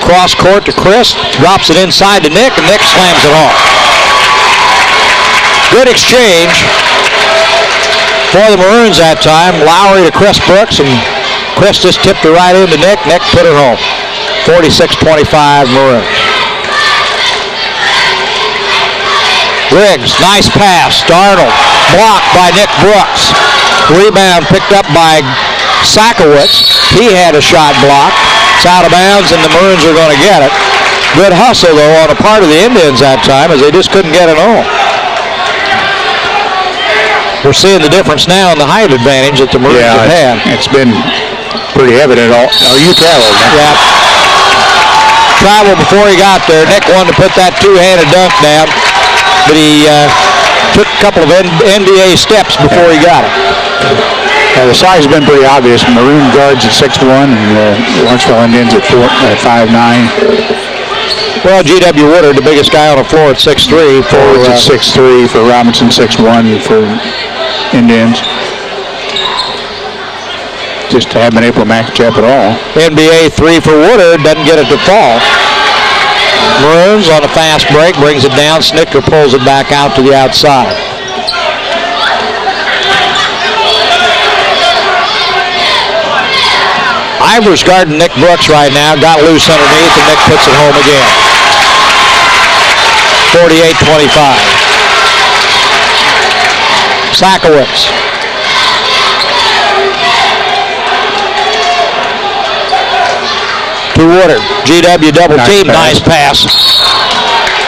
Cross court to Chris, drops it inside to Nick, and Nick slams it home. Good exchange for the Maroons that time. Lowry to Chris Brooks, and Chris just tipped it right into Nick. Nick put it home. 46-25 Maroons. Griggs, nice pass to Arnold. Blocked by Nick Brooks. Rebound picked up by Sakowicz. He had a shot blocked. It's out of bounds, and the Maroons are going to get it. Good hustle, though, on a part of the Indians that time, as they just couldn't get it home. We're seeing the difference now in the height advantage that the Maroons have had. It's been pretty evident. You traveled. Yeah. Traveled before he got there. Nick wanted to put that two-handed dunk down, but he took a couple of NBA steps before he got it. The size has been pretty obvious. Maroon guards at 6'1", and Lawrenceville Indians at 5'9". Well, G.W. Woodard, the biggest guy on the floor at 6'3". Forwards at 6'3", for Robinson 6'1", for Indians. Just haven't been able to match up at all. NBA 3 for Woodard, doesn't get it to fall. Maroons on a fast break, brings it down. Snicker pulls it back out to the outside. Ivers guarding Nick Brooks right now. Got loose underneath, and Nick puts it home again. 48-25. Sakowicz. To Woodard. GW double team. Nice pass.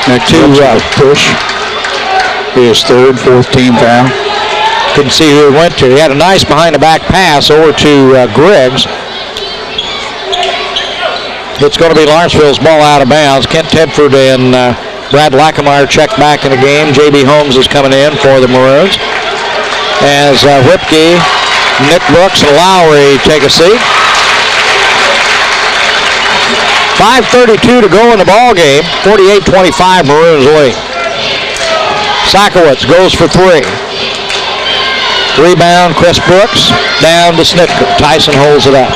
To push. His third, fourth team foul. Couldn't see who it went to. He had a nice behind-the-back pass over to Griggs. It's going to be Lawrenceville's ball out of bounds. Kent Tedford and Brad Lackemeyer check back in the game. J.B. Holmes is coming in for the Maroons. As Whipke, Nick Brooks, and Lowry take a seat. 5:32 to go in the ball game. 48-25 Maroons lead. Sakowicz goes for three. Rebound, Chris Brooks. Down to Snitka. Tyson holds it up.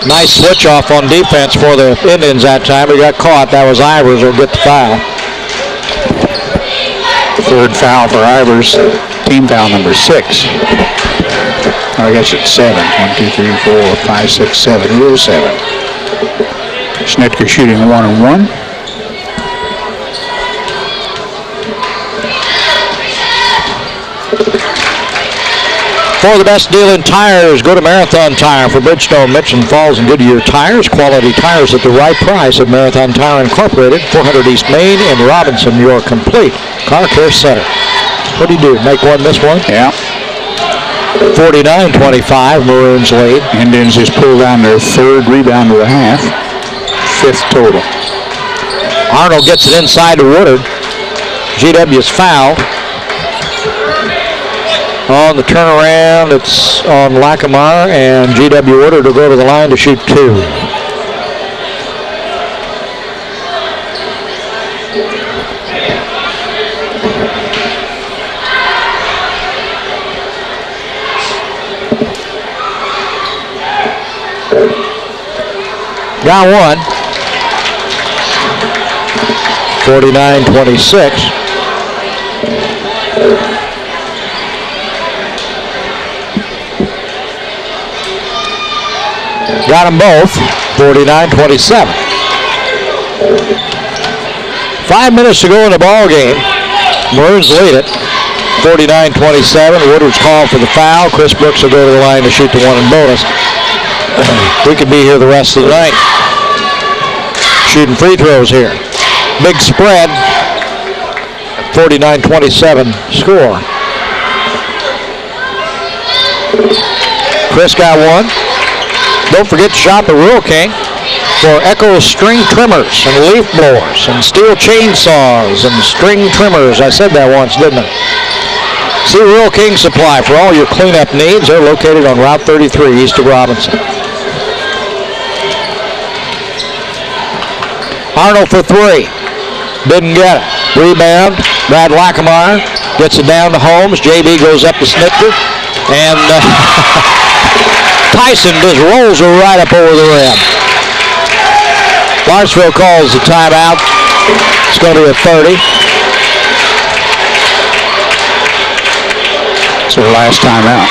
Nice switch off on defense for the Indians that time. He got caught. That was Ivers who'll get the foul. Third foul for Ivers. Team foul number 6. I guess it's 7. 1, 2, 3, 4, 5, 6, 7. Rule 7. Snitka shooting 1-on-1. For the best deal in tires, go to Marathon Tire for Bridgestone, Mitchell Falls, and Goodyear tires. Quality tires at the right price at Marathon Tire Incorporated, 400 East Main in Robinson, your complete car care center. What do you do? Make one, miss one? Yeah. 49-25, Maroons lead. Indians just pulled down their third rebound of the half. 5th total. Arnold gets it inside to Woodard. GW's fouled. On the turnaround, it's on Lackemeyer, and G.W. Woodard will go to the line to shoot 2. Got one. 49-26. Got them both, 49-27. 5 minutes to go in the ball game. Maroons lead it, 49-27. Woodard's called for the foul. Chris Brooks will go to the line to shoot the one in bonus. We could be here the rest of the night. Shooting free throws here. Big spread, 49-27 score. Chris got one. Don't forget to shop at Rural King for Echo string trimmers and leaf blowers and steel chainsaws and string trimmers. I said that once, didn't I? See Rural King Supply for all your cleanup needs. They're located on Route 33 east of Robinson. Arnold for three. Didn't get it. Rebound. Brad Lackemeyer gets it down to Holmes. JB goes up to Snicker. And Tyson just rolls her right up over the rim. Lawrenceville calls the timeout. It's going to be a 30. It's their last timeout.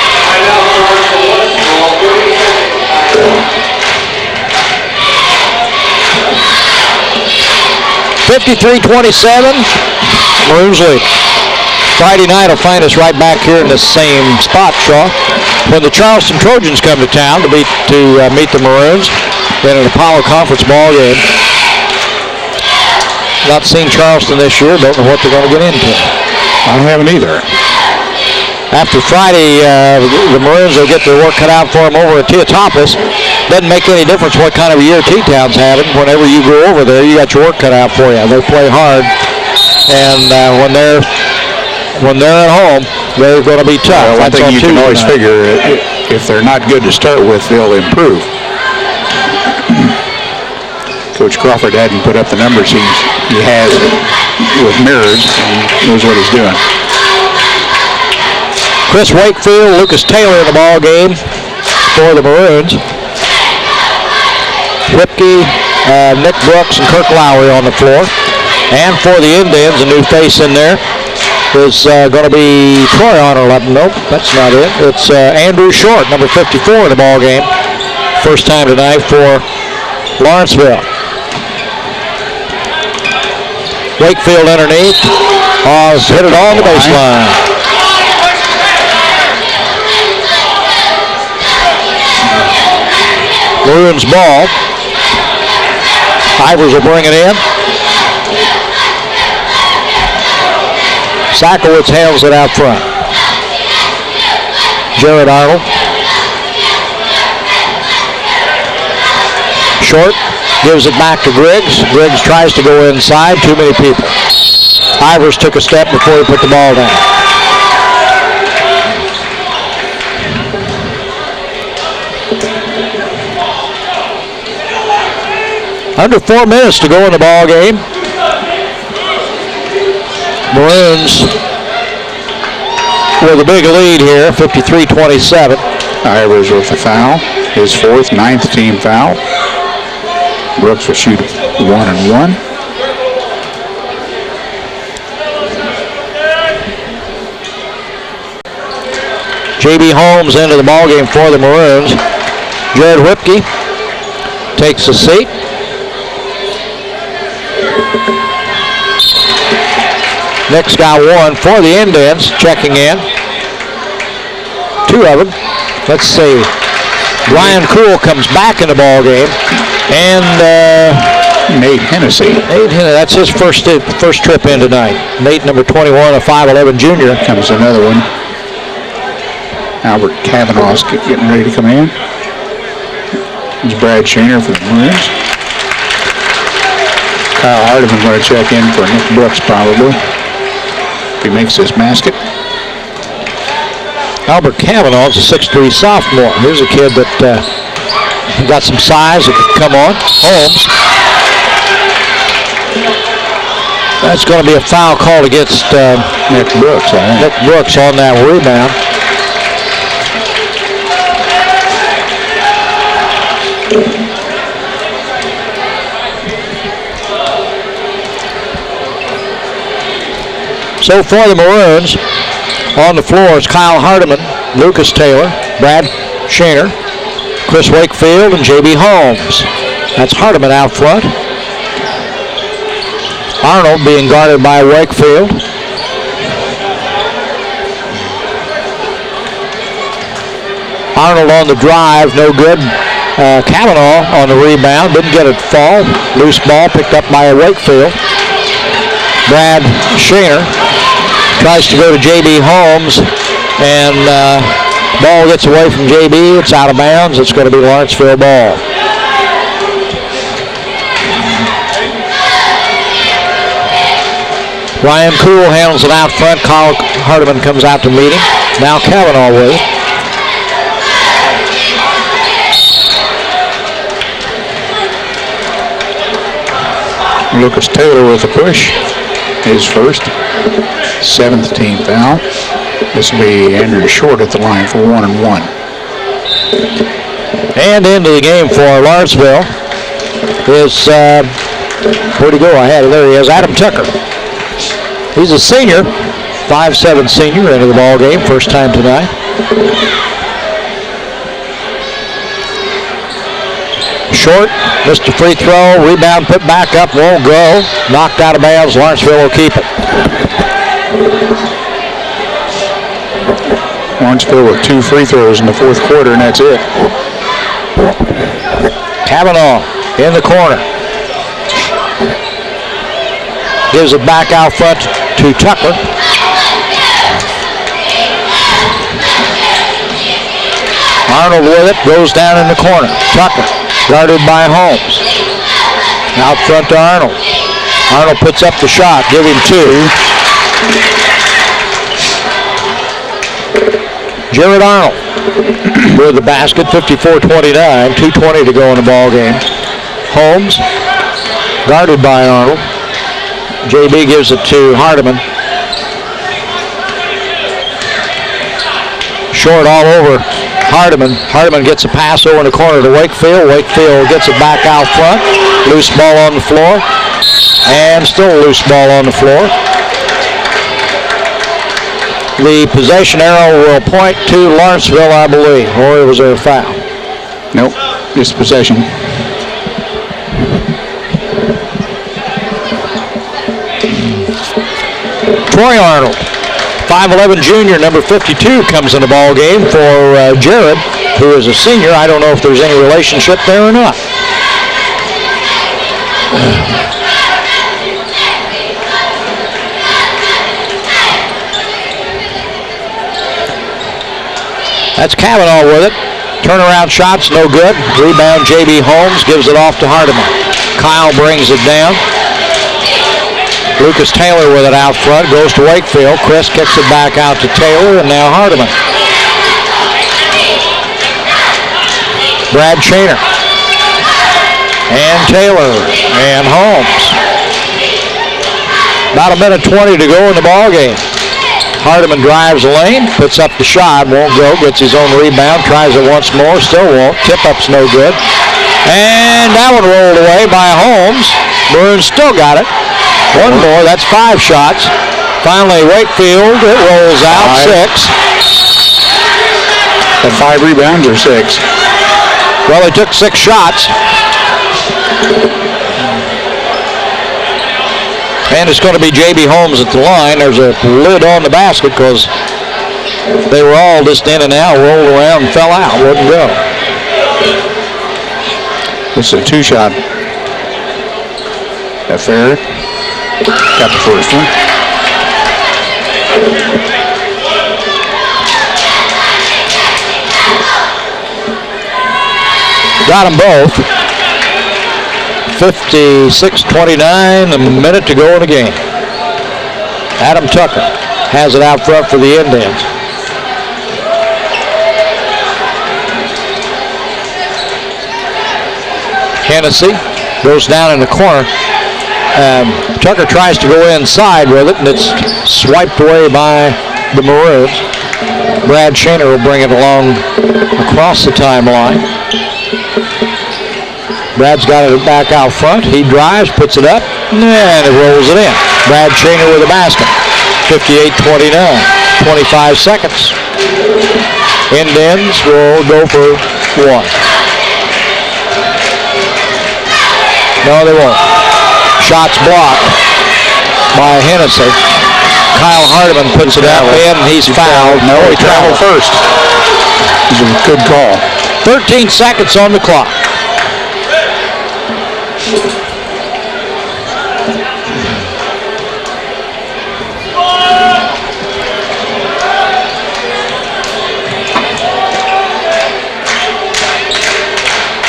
53-27. Maroons lead. Friday night will find us right back here in the same spot, Shaw, when the Charleston Trojans come to town to meet the Maroons in an Apollo Conference ball game. Not seen Charleston this year. Don't know what they're going to get into. I haven't either. After Friday, the Maroons will get their work cut out for them over at Teotopolis. Doesn't make any difference what kind of a year T-Town's having. Whenever you go over there, you got your work cut out for you. They play hard, and when they're at home, they're going to be tough. Well, I think you can always figure if they're not good to start with, they'll improve. Coach Crawford hadn't put up the numbers he has with mirrors, and knows what he's doing. Chris Wakefield, Lucas Taylor in the ball game for the Maroons. Whipke, Nick Brooks, and Kirk Lowry on the floor. And for the Indians, a new face in there is going to be Troy Arnold. Nope, that's not it. It's Andrew Short, number 54 in the ball game. First time tonight for Lawrenceville. Wakefield underneath. Hit it on the baseline. Maroons ball. Ivers will bring it in. Sackowitz handles it out front. Jared Arnold. Short gives it back to Griggs. Griggs tries to go inside. Too many people. Ivers took a step before he put the ball down. Under 4 minutes to go in the ball game. Maroons with a big lead here, 53-27. Ivers with the foul, his fourth, ninth team foul. Brooks will shoot 1 and 1. J.B. Holmes into the ball game for the Maroons. Jared Whipke takes a seat. Nick's got one for the Indians, checking in. Two of them. Let's see. Brian Cool comes back in the ball game, and Nate Hennessy. That's his first trip in tonight. Nate, number 21, a 5'11 junior. Comes another one. Albert Kavanaugh's getting ready to come in. There's Brad Shaner for the Maroons. Kyle Hardiman going to check in for Nick Brooks probably. He makes this basket. Albert Kavanaugh is a 6'3 sophomore. Here's a kid that got some size that could come on. Holmes. That's going to be a foul called against Nick Brooks. Nick Brooks on that rebound. So for the Maroons, on the floor is Kyle Hardiman, Lucas Taylor, Brad Shaner, Chris Wakefield, and J.B. Holmes. That's Hardiman out front. Arnold being guarded by Wakefield. Arnold on the drive, no good. Kavanaugh on the rebound, didn't get it fall. Loose ball picked up by Wakefield. Brad Shaner tries to go to J.B. Holmes, and ball gets away from J.B. It's out of bounds. It's going to be Lawrenceville ball. Ryan Cool handles it out front. Kyle Hardiman comes out to meet him. Now Kavanaugh with it. Lucas Taylor with a push. His first. 7th team foul. This will be Andrew Short at the line for 1 and 1. And into the game for Lawrenceville is, where'd he go? I had it. There he is, Adam Tucker. He's a senior, 5'7" senior into the ball game, first time tonight. Short, missed a free throw, rebound put back up, won't go. Knocked out of bounds, Lawrenceville will keep it. Lawrenceville with 2 free throws in the fourth quarter, and that's it. Kavanaugh in the corner. Gives it back out front to Tucker. Arnold with it, goes down in the corner. Tucker, guarded by Holmes. Out front to Arnold. Arnold puts up the shot, give him 2. Jared Arnold with the basket, 54-29, 2:20 to go in the ball game. Holmes, guarded by Arnold. JB gives it to Hardiman. Short all over Hardiman. Hardiman gets a pass over in the corner to Wakefield. Wakefield gets it back out front. Loose ball on the floor. And still a loose ball on the floor. The possession arrow will point to Lawrenceville, I believe. Or was there a foul? Nope, just possession. Troy Arnold, 5'11" junior, number 52, comes in the ball game for Jared, who is a senior. I don't know if there's any relationship there or not. That's Kavanaugh with it. Turnaround shots, no good. Rebound, J.B. Holmes gives it off to Hardiman. Kyle brings it down. Lucas Taylor with it out front, goes to Wakefield. Chris kicks it back out to Taylor, and now Hardiman. Brad Shaner. And Taylor. And Holmes. About 1:20 to go in the ball game. Hardiman drives the lane, puts up the shot, won't go, gets his own rebound, tries it once more, still won't. Tip-up's no good. And that one rolled away by Holmes. Burns still got it. One more, that's 5 shots. Finally, Wakefield, it rolls out, 6. And 5 rebounds or 6? Well, they took 6 shots. And it's going to be J.B. Holmes at the line. There's a lid on the basket because they were all just in and out, rolled around and fell out. Wouldn't go. This is a 2-shot. That fair? Got the first one. Got them both. 56-29, a minute to go in the game. Adam Tucker has it out front for the Indians. Hennessy goes down in the corner. Tucker tries to go inside with it, and it's swiped away by the Maroons. Brad Shaner will bring it along across the timeline. Brad's got it back out front. He drives, puts it up, and it rolls it in. Brad Shaner with a basket. 58-29. 25 seconds. Indians will go for 1. No, they won't. Shots blocked by Hennessy. Kyle Hardiman puts it up in, and he's fouled. No, he traveled first. It was a good call. 13 seconds on the clock.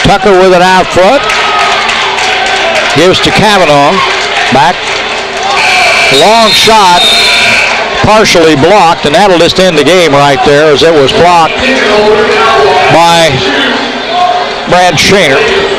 Tucker with it out front. Gives to Kavanaugh. Back. Long shot. Partially blocked, and that'll just end the game right there as it was blocked by Brad Shaner.